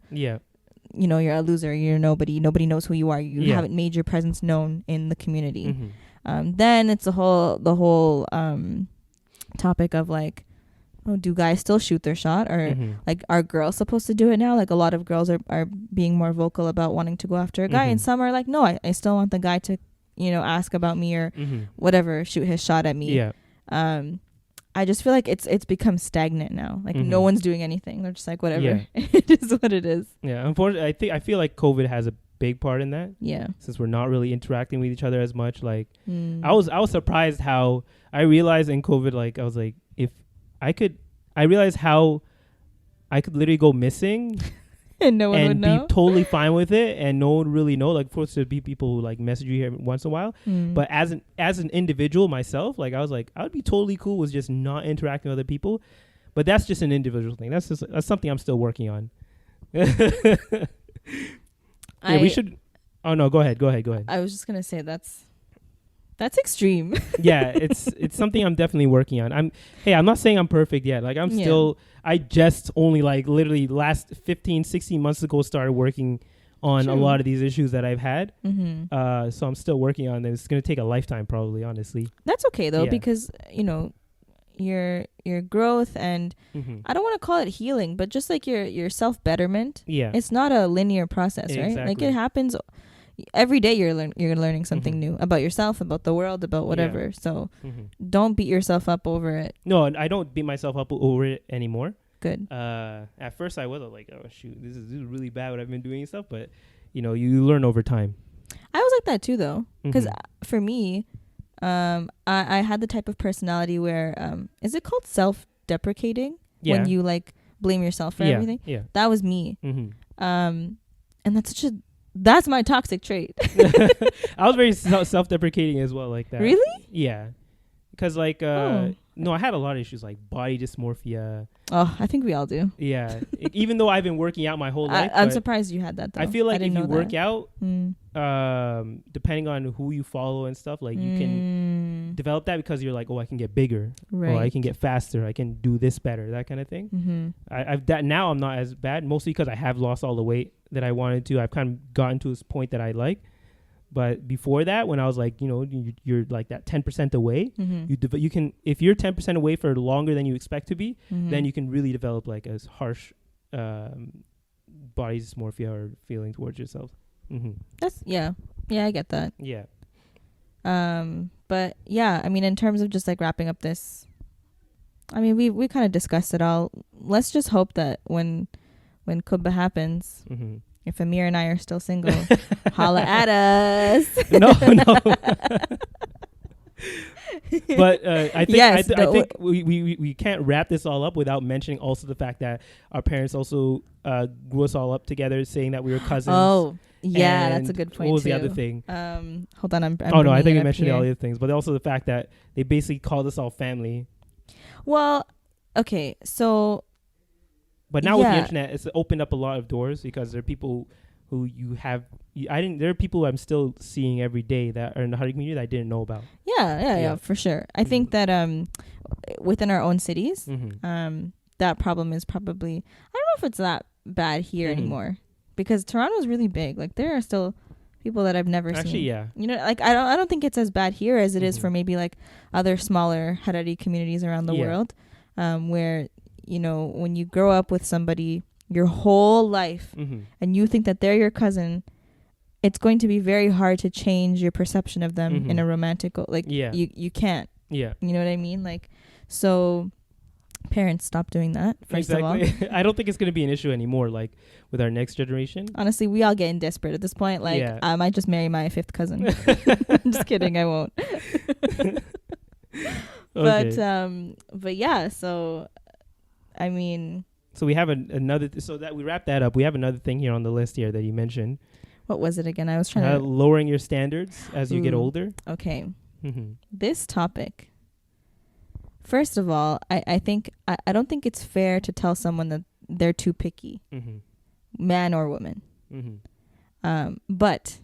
a loser. You're nobody. Nobody knows who you are. You haven't made your presence known in the community. Then it's the whole topic of like, oh, do guys still shoot their shot, or like, are girls supposed to do it now? Like, a lot of girls are being more vocal about wanting to go after a guy, and some are like, no, I still want the guy to ask about me or whatever, shoot his shot at me. I just feel like it's become stagnant now. Like no one's doing anything. They're just like, whatever. It is what it is. Unfortunately, I feel like COVID has a big part in that. Since we're not really interacting with each other as much. Like I was surprised how I realized in COVID, like I was like, I realized how I could literally go missing and no one would know, be totally fine with it, and no one really know. Like, of course, there'd be people who like message you here once in a while, but as an individual myself, like I was like, I would be totally cool with just not interacting with other people. But that's just an individual thing. That's something I'm still working on. We should. Oh no, go ahead. I was just gonna say that's extreme. It's something I'm definitely working on. I'm not saying I'm perfect yet. Like I just only like literally last 15-16 months ago started working on a lot of these issues that I've had. So I'm still working on them. It's going to take a lifetime probably, honestly. That's okay though, because your growth and I don't want to call it healing, but just like your self-betterment. It's not a linear process, right? Like it happens every day. You're learning something new about yourself, about the world, about whatever. So don't beat yourself up over it. No, I don't beat myself up over it anymore. Good. At first I was like, oh shoot, this is really bad what I've been doing and stuff, but you learn over time. I was like that too, though, because for me, I had the type of personality where is it called self-deprecating when you like blame yourself for everything? Yeah, that was me. And that's my toxic trait. I was very self-deprecating as well, like that. Really? Yeah, because like no, I had a lot of issues like body dysmorphia. Oh, I think we all do. Yeah, even though I've been working out my whole life, I'm surprised you had that, though. I feel like if you work out, depending on who you follow and stuff, like you can develop that because you're like, oh, I can get bigger, or I can get faster, I can do this better, that kind of thing. I've that now. I'm not as bad, mostly because I have lost all the weight that I wanted to. I've kind of gotten to this point that I like. But before that, when I was like, you're like that 10% away, you can, if you're 10% away for longer than you expect to be, then you can really develop like a harsh body dysmorphia or feeling towards yourself. That's yeah, I get that. Yeah. But yeah, I mean, in terms of just like wrapping up this, I mean, we kind of discussed it all. Let's just hope that when Kubba happens. If Amir and I are still single, holla at us. No. But I think we can't wrap this all up without mentioning also the fact that our parents also grew us all up together, saying that we were cousins. Oh, yeah, that's a good point. What was too. The other thing? Hold on, I'm oh no, I think we mentioned all the other things, but also the fact that they basically called us all family. Well, okay, so. But now with the internet, it's opened up a lot of doors because there are people who there are people who I'm still seeing every day that are in the hunting community that I didn't know about. Yeah, for sure. I think that within our own cities, that problem is probably, I don't know if it's that bad here anymore, because Toronto is really big. Like there are still people that I've never seen. Actually, yeah. Like I don't think it's as bad here as it is for maybe like other smaller Harari communities around the world, where when you grow up with somebody your whole life and you think that they're your cousin, it's going to be very hard to change your perception of them in a romantic, you can't. Yeah. You know what I mean? Like, so parents, stop doing that, first of all. I don't think it's going to be an issue anymore, like with our next generation. Honestly, we all getting desperate at this point. Like, I might just marry my 5th cousin. Just kidding, I won't. But yeah, so I mean, so we have another. So that we wrap that up. We have another thing here on the list here that you mentioned. What was it again? I was trying to lowering your standards as you get older. Okay. This topic. First of all, I think I don't think it's fair to tell someone that they're too picky, man or woman. But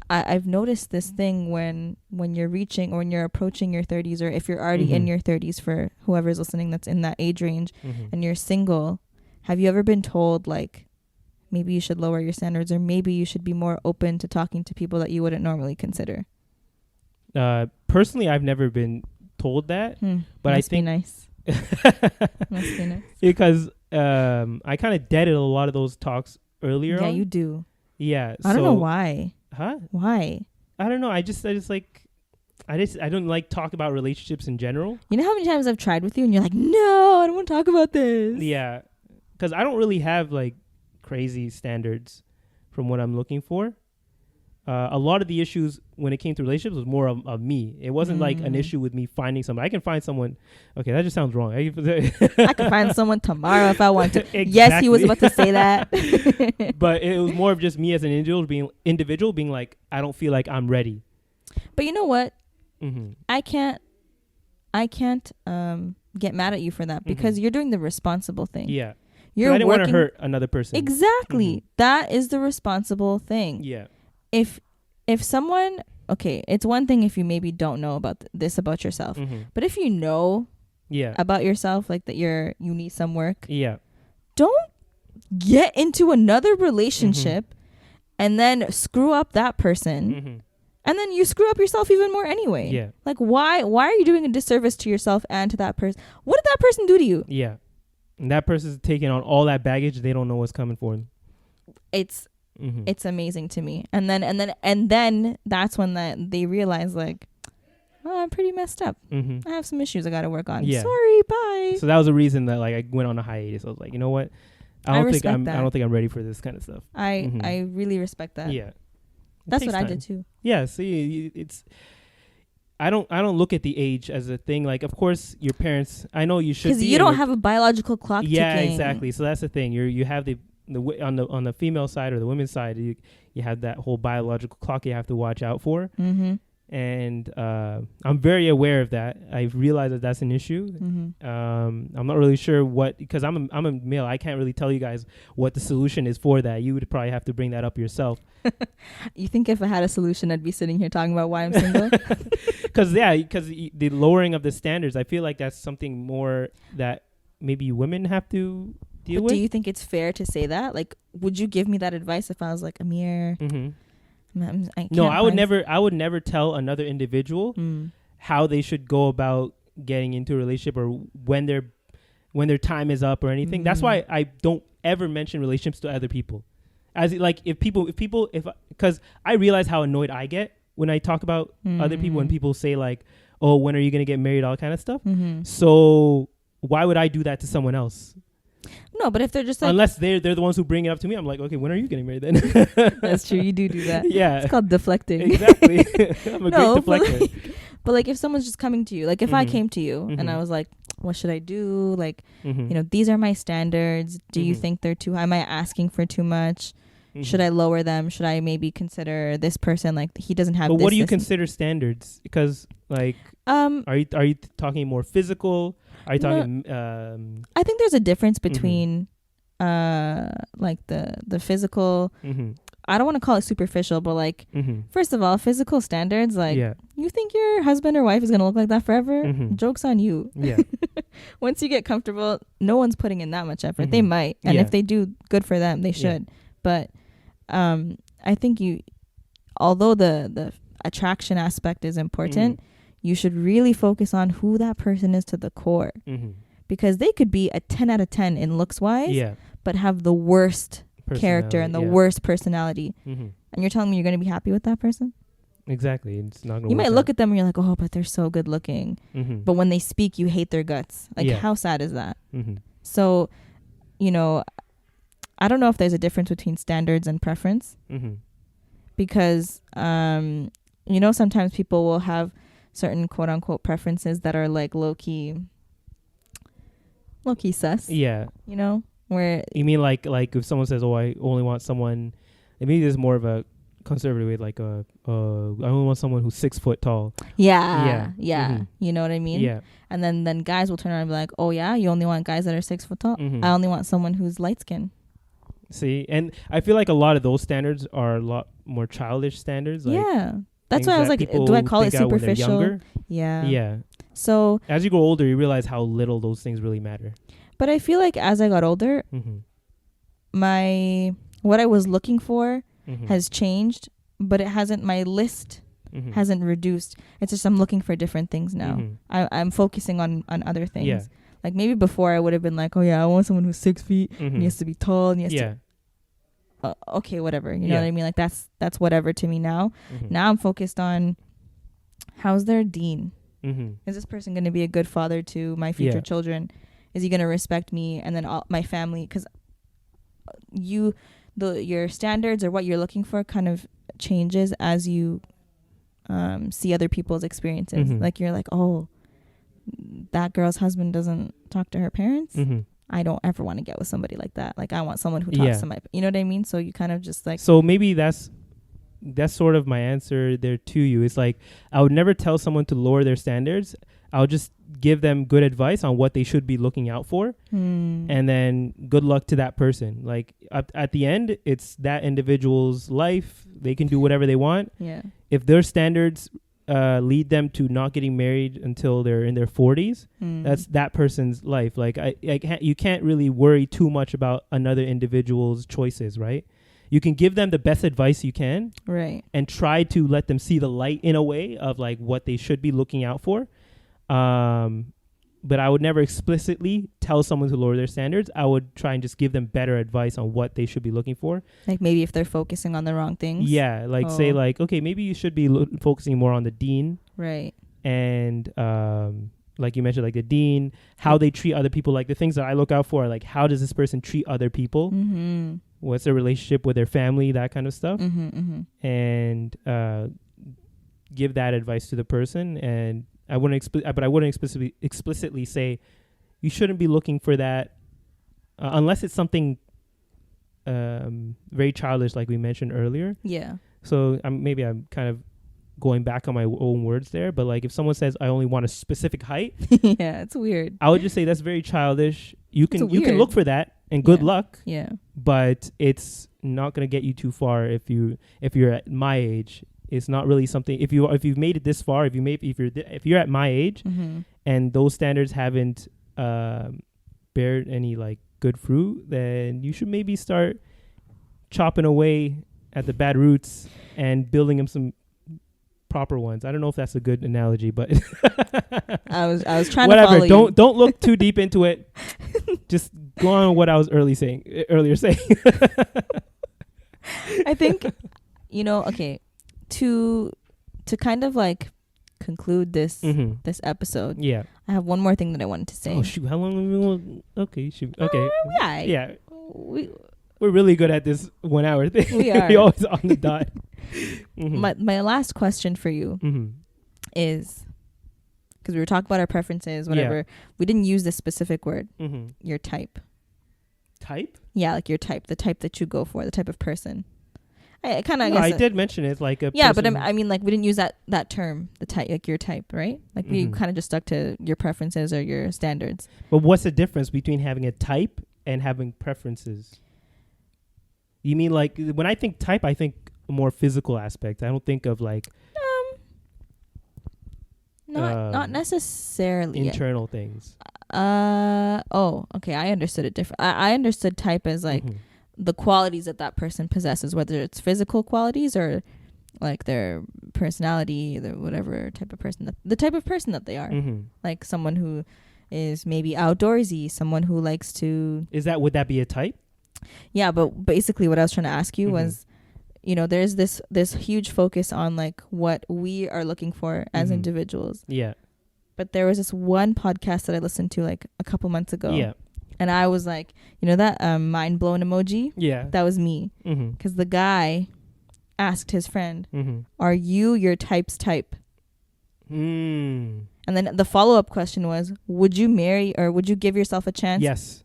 I've noticed this thing when you're reaching or when you're approaching your 30s, or if you're already in your 30s, for whoever's listening that's in that age range, and you're single. Have you ever been told like maybe you should lower your standards, or maybe you should be more open to talking to people that you wouldn't normally consider? Personally, I've never been told that, but I think nice. Must be nice. Because I kind of deaded a lot of those talks earlier. Yeah, you do. Yeah, I don't know why. Huh? Why? I don't know. I don't like talk about relationships in general. You know how many times I've tried with you and you're like, no, I don't want to talk about this. Yeah, because I don't really have like crazy standards from what I'm looking for. A lot of the issues when it came to relationships was more of me. It wasn't like an issue with me finding someone. I can find someone. Okay, that just sounds wrong. I can find someone tomorrow if I want to. Exactly. Yes, he was about to say that. But it was more of just me as an individual being like, I don't feel like I'm ready. But you know what? I can't get mad at you for that, because you're doing the responsible thing. Yeah. I didn't want to hurt another person. Exactly. That is the responsible thing. Yeah. If someone, okay, it's one thing if you maybe don't know about this about yourself, but if you know about yourself, like that you need some work, don't get into another relationship and then screw up that person, and then you screw up yourself even more anyway. Yeah. Like why are you doing a disservice to yourself and to that person? What did that person do to you? Yeah. And that person's taking on all that baggage. They don't know what's coming for them. It's amazing to me. And then that's when they realize like, oh, I'm pretty messed up. I have some issues I got to work on. Yeah. Sorry, bye. So that was a reason that like I went on a hiatus. I was like, you know what? I don't think I'm ready for this kind of stuff. I really respect that. Yeah. That's what I did too. Yeah, see, I don't look at the age as a thing. Like, of course, your parents, I know you should, because you don't have a biological clock ticking. Yeah, exactly. So that's the thing. You have on the female side or the women's side, you have that whole biological clock you have to watch out for. Mm-hmm. And I'm very aware of that. I've realized that that's an issue. Mm-hmm. I'm not really sure because I'm a male. I can't really tell you guys what the solution is for that. You would probably have to bring that up yourself. You think if I had a solution, I'd be sitting here talking about why I'm single? Because the lowering of the standards, I feel like that's something more that maybe women have to deal with. Do you think it's fair to say that? Like, would you give me that advice if I was like, Amir? Mm-hmm. I would never tell another individual how they should go about getting into a relationship or when their time is up or anything. That's why I don't ever mention relationships to other people. As like because I realize how annoyed I get when I talk about other people, when people say like, oh, when are you going to get married, all kind of stuff. Mm-hmm. So why would I do that to someone else? No, but if they're just like, unless they're the ones who bring it up to me, I'm like, okay, when are you getting married then? That's true. You do that. Yeah. It's called deflecting. Exactly. I'm a great deflector. But like if someone's just coming to you, like if I came to you and I was like, what should I do? Like, these are my standards. Do you think they're too high? Am I asking for too much? Should I lower them? Should I maybe consider this person, like he doesn't have But what do you consider standards? Because like, are you talking more physical? Are you talking? I think there's a difference between like the physical. I don't want to call it superficial, but like first of all, physical standards. Like you think your husband or wife is gonna look like that forever? Joke's on you. Yeah. Once you get comfortable, no one's putting in that much effort. They might, and if they do, good for them. They should. But I think although the attraction aspect is important, you should really focus on who that person is to the core, because they could be a 10 out of 10 in looks wise, but have the worst character and the worst personality. And you're telling me you're going to be happy with that person? Exactly. It's not gonna you might look at them and you're like, oh, but they're so good looking. But when they speak, you hate their guts. Like, how sad is that? So, I don't know if there's a difference between standards and preference, because, sometimes people will have certain quote unquote preferences that are like low key sus. Yeah. Where you mean like if someone says, oh, I only want someone, maybe there's more of a conservative way, like I only want someone who's 6 foot tall. Yeah. You know what I mean? Yeah. And then guys will turn around and be like, oh yeah, you only want guys that are 6 foot tall? I only want someone who's light skinned. See, and I feel like a lot of those standards are a lot more childish standards. Like that's why I was like, do I call it superficial? Yeah. So as you grow older, you realize how little those things really matter. But I feel like as I got older, what I was looking for has changed, but it hasn't. My list hasn't reduced. It's just I'm looking for different things now. I'm focusing on other things. Yeah. Like maybe before I would have been like, oh yeah, I want someone who's 6 feet and he has to be tall and he has to. Okay, whatever. You know what I mean? Like that's whatever to me now. Now I'm focused on how's their deen. Is this person going to be a good father to my future children? Is he going to respect me and then all my family? Because your standards or what you're looking for kind of changes as you see other people's experiences. Like you're like, oh, that girl's husband doesn't talk to her parents. I don't ever want to get with somebody like that. Like I want someone who talks to my, you know what I mean? So you kind of just like. So maybe that's sort of my answer there to you. It's like, I would never tell someone to lower their standards. I'll just give them good advice on what they should be looking out for. And then good luck to that person. Like at the end, it's that individual's life. They can do whatever they want. Yeah. If their standards lead them to not getting married until they're in their 40s, that's that person's life. Like you can't really worry too much about another individual's choices, right? You can give them the best advice you can, right? And try to let them see the light in a way of like what they should be looking out for. But I would never explicitly tell someone to lower their standards. I would try and just give them better advice on what they should be looking for. Like maybe if they're focusing on the wrong things. Yeah, like say like, okay, maybe you should be focusing more on the deen. Right. And like you mentioned, like the deen, how they treat other people. Like the things that I look out for are like, how does this person treat other people? what's their relationship with their family, that kind of stuff, and give that advice to the person. And I wouldn't explicitly say you shouldn't be looking for that unless it's something very childish, like we mentioned earlier. Yeah. So maybe I'm kind of going back on my own words there, but like if someone says I only want a specific height, yeah, it's weird. I would just say that's very childish. You can look for that, and good luck. Yeah. But it's not going to get you too far if you're at my age. It's not really something. If you've made it this far, if you're at my age, and those standards haven't bared any like good fruit, then you should maybe start chopping away at the bad roots and building them some proper ones. I don't know if that's a good analogy, but I was trying to follow you. Don't look too deep into it. Just go on what I was earlier saying. I think, okay, to kind of like conclude this episode. Yeah. I have one more thing that I wanted to say. Oh shoot, how long have we been? Okay, shoot. Okay. Yeah. We're really good at this 1 hour thing. We are. We're always on the dot. My last question for you is, because we were talking about our preferences, whatever. Yeah. We didn't use this specific word. Your type. Type? Yeah, like your type, the type that you go for, the type of person. I did mention it like a yeah, person. but I mean, like we didn't use that term, the type, like your type, right? Like we kind of just stuck to your preferences or your standards. But what's the difference between having a type and having preferences? You mean like when I think type, I think a more physical aspect. I don't think of like not necessarily internal things. Okay, I understood it different. I understood type as like the qualities that person possesses, whether it's physical qualities or like their personality, their whatever type of person that they are. Like someone who is maybe outdoorsy, someone who likes to. Would that be a type? Yeah, but basically what I was trying to ask you was, there's this huge focus on like what we are looking for as individuals. Yeah. But there was this one podcast that I listened to like a couple months ago. Yeah. And I was like, that mind blown emoji? Yeah. That was me. Because the guy asked his friend, are you your type's type? And then the follow-up question was, would you marry or would you give yourself a chance? Yes.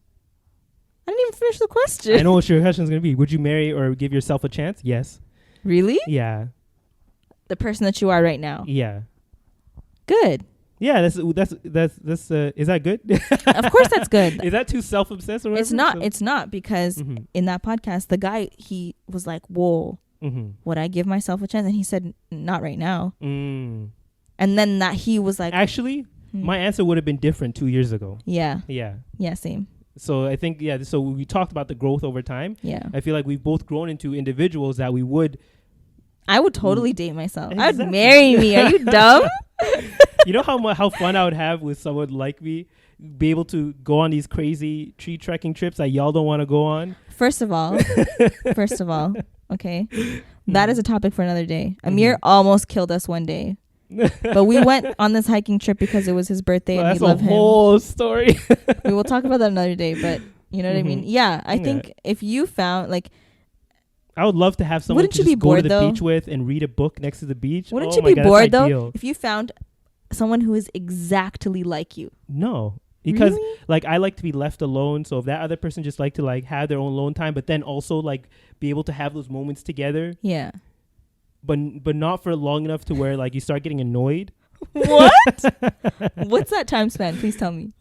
I didn't even finish the question. I know what your question is going to be. Would you marry or give yourself a chance? Yes. Really? Yeah. The person that you are right now? Yeah. Good. Yeah, that's is that good? Of course that's good. Is that too self-obsessed or whatever? It's not because in that podcast the guy, he was like, whoa, would I give myself a chance? And he said, not right now. And then that he was like, actually my answer would have been different 2 years ago. Yeah, same. So I think so we talked about the growth over time. Yeah, I feel like we've both grown into individuals that I would totally date myself. Exactly. I'd marry me. Are you dumb? You know how fun I would have with someone like me, be able to go on these crazy tree trekking trips that y'all don't want to go on. First of all, okay, that is a topic for another day. Amir almost killed us one day, but we went on this hiking trip because it was his birthday and we love him. That's a whole story. We will talk about that another day, but you know what I mean? Yeah, I think if you found like. I would love to have someone to just go to the beach with and read a book next to the beach. Wouldn't you be bored though if you found someone who is exactly like you? No, because like I like to be left alone. So if that other person just like to like have their own alone time, but then also like be able to have those moments together. Yeah. But not for long enough to where like you start getting annoyed. What? What's that time span? Please tell me.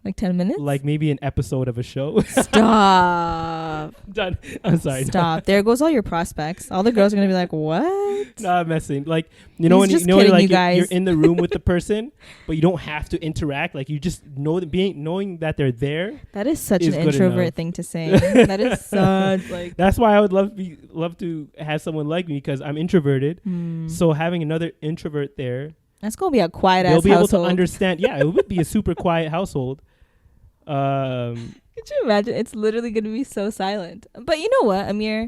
Like 10 minutes? Like maybe an episode of a show. Stop. Done. I'm sorry. Stop. There goes all your prospects. All the girls are going to be like, what? Nah, I'm messing. Like, when you're in the room with the person, but you don't have to interact. Like, you just know knowing that they're there. That is such an introvert thing to say. That is such like. That's why I would love to have someone like me because I'm introverted. So having another introvert there. That's going to be a quiet ass household. They'll be able to understand. Yeah, it would be a super quiet household. Could you imagine? It's literally going to be so silent. But you know what, Amir?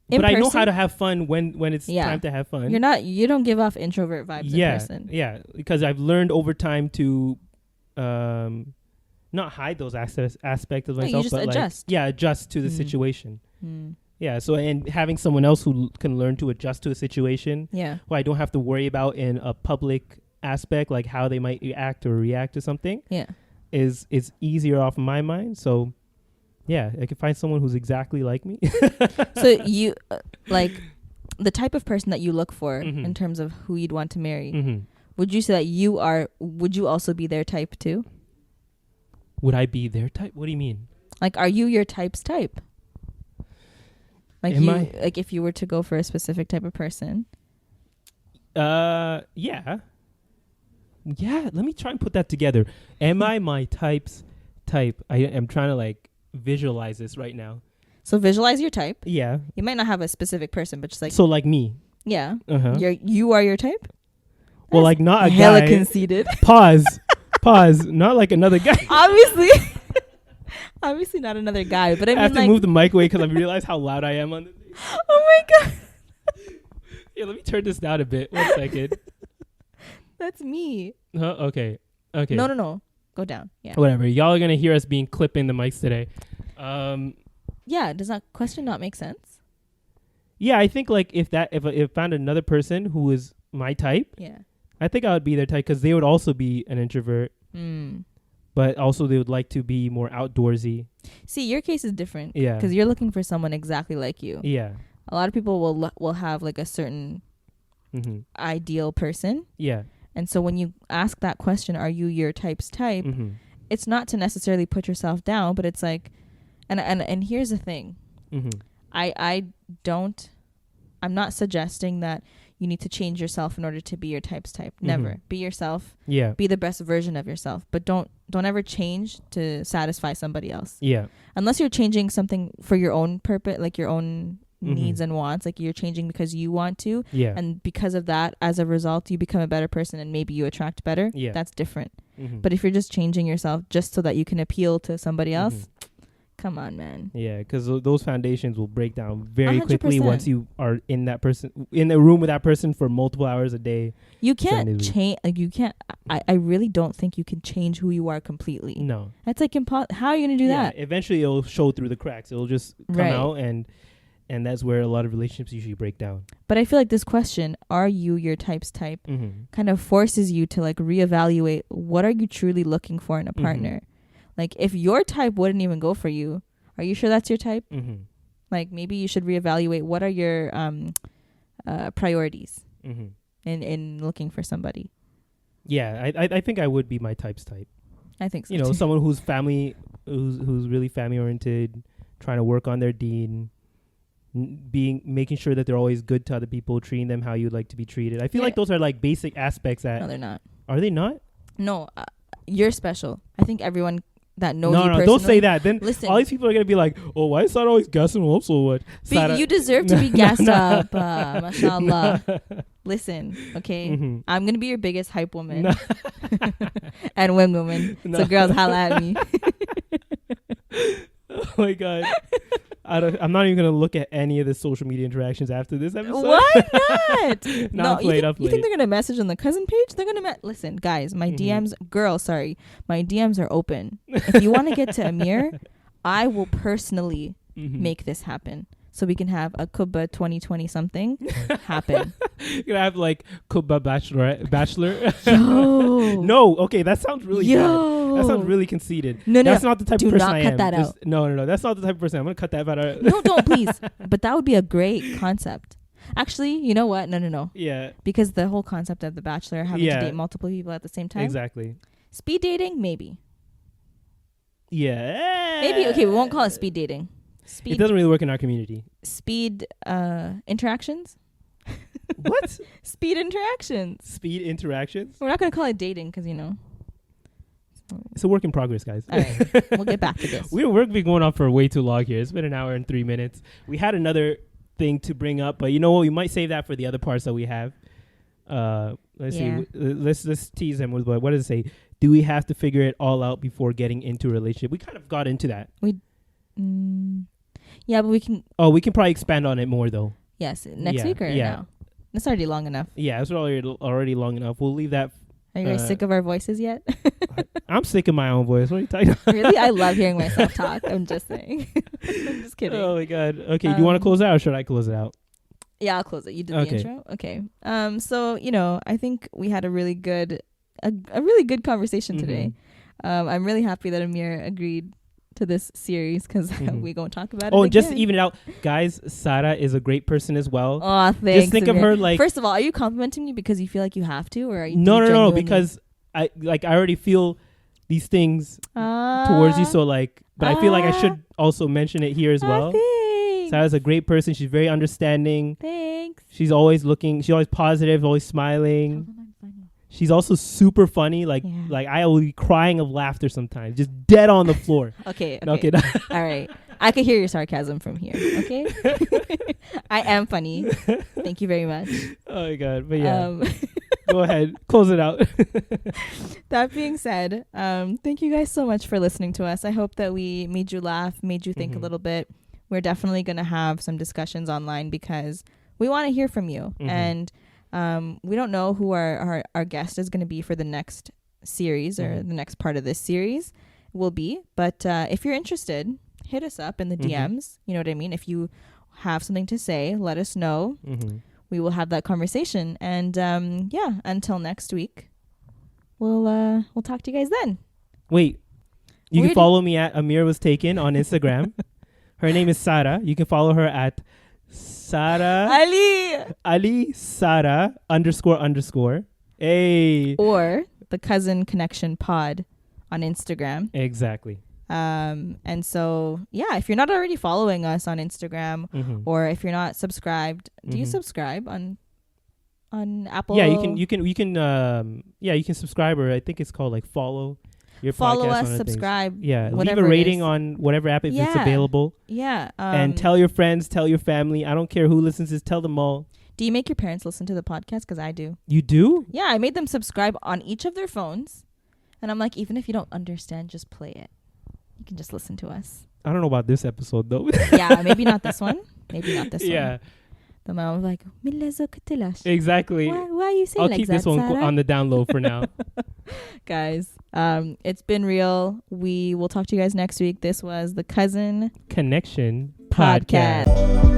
But I know how to have fun when it's time to have fun. You don't give off introvert vibes in person. Yeah, because I've learned over time to not not hide those aspects of myself, you just but adjust. Adjust to the situation. Yeah. So, and having someone else who can learn to adjust to a situation, who I don't have to worry about in a public aspect, like how they might act or react to something, is easier off of my mind. So, yeah, I can find someone who's exactly like me. So you like the type of person that you look for in terms of who you'd want to marry. Would you say that you are? Would you also be their type too? Would I be their type? What do you mean? Like, are you your type's type? Like, like if you were to go for a specific type of person. Yeah. Let me try and put that together. Am I my type's type? I am trying to like visualize this right now. So visualize your type. Yeah. You might not have a specific person, but just like. So like me. Yeah. You are your type. Well, like not a hella guy. conceited. Pause. Not like another guy. Obviously not another guy, but I mean, have to move the mic away because I realize how loud I am on this thing. Oh my god. Yeah, let me turn this down a bit. 1 second. That's me. Okay. No. Go down. Yeah. Whatever. Y'all are gonna hear us clipping the mics today. Yeah. Does that question not make sense? Yeah, I think like if I found another person who is my type, I think I would be their type because they would also be an introvert. But also they would like to be more outdoorsy. See, your case is different. Yeah. Because you're looking for someone exactly like you. Yeah. A lot of people will have like a certain ideal person. Yeah. And so when you ask that question, are you your type's type? It's not to necessarily put yourself down, but it's like, and here's the thing. I'm not suggesting that you need to change yourself in order to be your type's type. Never. Be yourself. Yeah. Be the best version of yourself. But don't ever change to satisfy somebody else. Yeah. Unless you're changing something for your own purpose, like your own needs and wants, like you're changing because you want to. Yeah. And because of that, as a result, you become a better person and maybe you attract better. Yeah. That's different. But if you're just changing yourself just so that you can appeal to somebody else, come on, man. Yeah, because those foundations will break down very 100%. Quickly once you are in the room with that person for multiple hours a day. You can't change. Like you can't. I really don't think you can change who you are completely. No, that's like impossible. How are you gonna do that? Eventually, it'll show through the cracks. It'll just come out, and that's where a lot of relationships usually break down. But I feel like this question, "Are you your type's type?" kind of forces you to like reevaluate what are you truly looking for in a partner. Like, if your type wouldn't even go for you, are you sure that's your type? Like, maybe you should reevaluate what are your priorities in looking for somebody. Yeah, I think I would be my type's type. I think so. You know, someone who's really family oriented, trying to work on their deen, making sure that they're always good to other people, treating them how you'd like to be treated. I feel like those are like basic aspects that. No, they're not. Are they not? No, you're special. I think everyone that knows you personally. No, don't say that. Then listen, all these people are going to be like, oh, why is Sarah always gassing up so much? But you deserve to be gassed up, mashallah. Listen, okay? I'm going to be your biggest hype woman and wing woman. So girls, holla at me. Oh my God. I'm not even going to look at any of the social media interactions after this episode. Why not? No, you think they're going to message on the cousin page? They're going to listen, guys, my DMs, my DMs are open. If you want to get to Amir, I will personally make this happen. So we can have a Kubba 2020 something happen. You're going to have like Kubba Bachelor. Yo. No, okay, that sounds really bad. That sounds really conceited. No, that's not the type of person I am. Do not cut that out. No. That's not the type of person. I'm going to cut that out. No, don't, please. But that would be a great concept. Actually, you know what? No. Yeah. Because the whole concept of The Bachelor, having to date multiple people at the same time. Exactly. Speed dating, maybe. Yeah. Maybe, okay, we won't call it speed dating. It doesn't really work in our community. Speed interactions? What? Speed interactions. Speed interactions? We're not going to call it dating because, it's a work in progress, guys. All right. We'll get back to this. We're been going on for way too long here. It's been an hour and 3 minutes. We had another thing to bring up, but you know what? We might save that for the other parts that we have. Let's see. Let's tease them with what does it say? Do we have to figure it all out before getting into a relationship? We kind of got into that. Yeah, but we can... Oh, we can probably expand on it more, though. Yes, next week or now? That's already long enough. Yeah, it's already long enough. We'll leave that Are you guys sick of our voices yet? I'm sick of my own voice. What are you talking about? Really? I love hearing myself talk. I'm just saying. I'm just kidding. Oh my God. Okay. Do you want to close it out or should I close it out? Yeah, I'll close it. You did the intro? Okay. So, I think we had a really good conversation today. I'm really happy that Amir agreed to this series because we're going to talk about it again. Just to even it out, guys, Sarah is a great person as well. Oh, thanks. Just think of her like... First of all, are you complimenting me because you feel like you have to? Or are you No, because I already feel these things towards you. So but I feel like I should also mention it here as well. Thanks. Sarah's a great person. She's very understanding. Thanks. She's always positive, always smiling. She's also super funny. Like I will be crying of laughter sometimes, just dead on the floor. Okay. All right. I can hear your sarcasm from here. Okay. I am funny. Thank you very much. Oh my God. But yeah, go ahead, close it out. That being said, thank you guys so much for listening to us. I hope that we made you laugh, made you think a little bit. We're definitely going to have some discussions online because we want to hear from you. And we don't know who our guest is going to be for the next series or the next part of this series will be. But if you're interested, hit us up in the DMs. You know what I mean? If you have something to say, let us know. We will have that conversation. And until next week, we'll talk to you guys then. Wait, you can follow me at Amir Was Taken on Instagram. Her name is Sarah. You can follow her at Sarah Ali Sarah __. Hey. Or the Cousin Connection Pod on Instagram. Exactly. And so if you're not already following us on Instagram or if you're not subscribed, do you subscribe on Apple? Yeah, you can subscribe, or I think it's called like follow. Follow us, subscribe. Yeah, leave a rating on whatever app if it's available. Yeah. And tell your friends, tell your family. I don't care who listens, just tell them all. Do you make your parents listen to the podcast? Because I do. You do? Yeah, I made them subscribe on each of their phones. And I'm like, even if you don't understand, just play it. You can just listen to us. I don't know about this episode, though. Yeah, maybe not this one. Yeah. One. The mom was like, exactly. Why you say I'll like keep that, this one Sarah? on the down low for now. Guys, it's been real. We will talk to you guys next week. This was the Cousin Connection Podcast.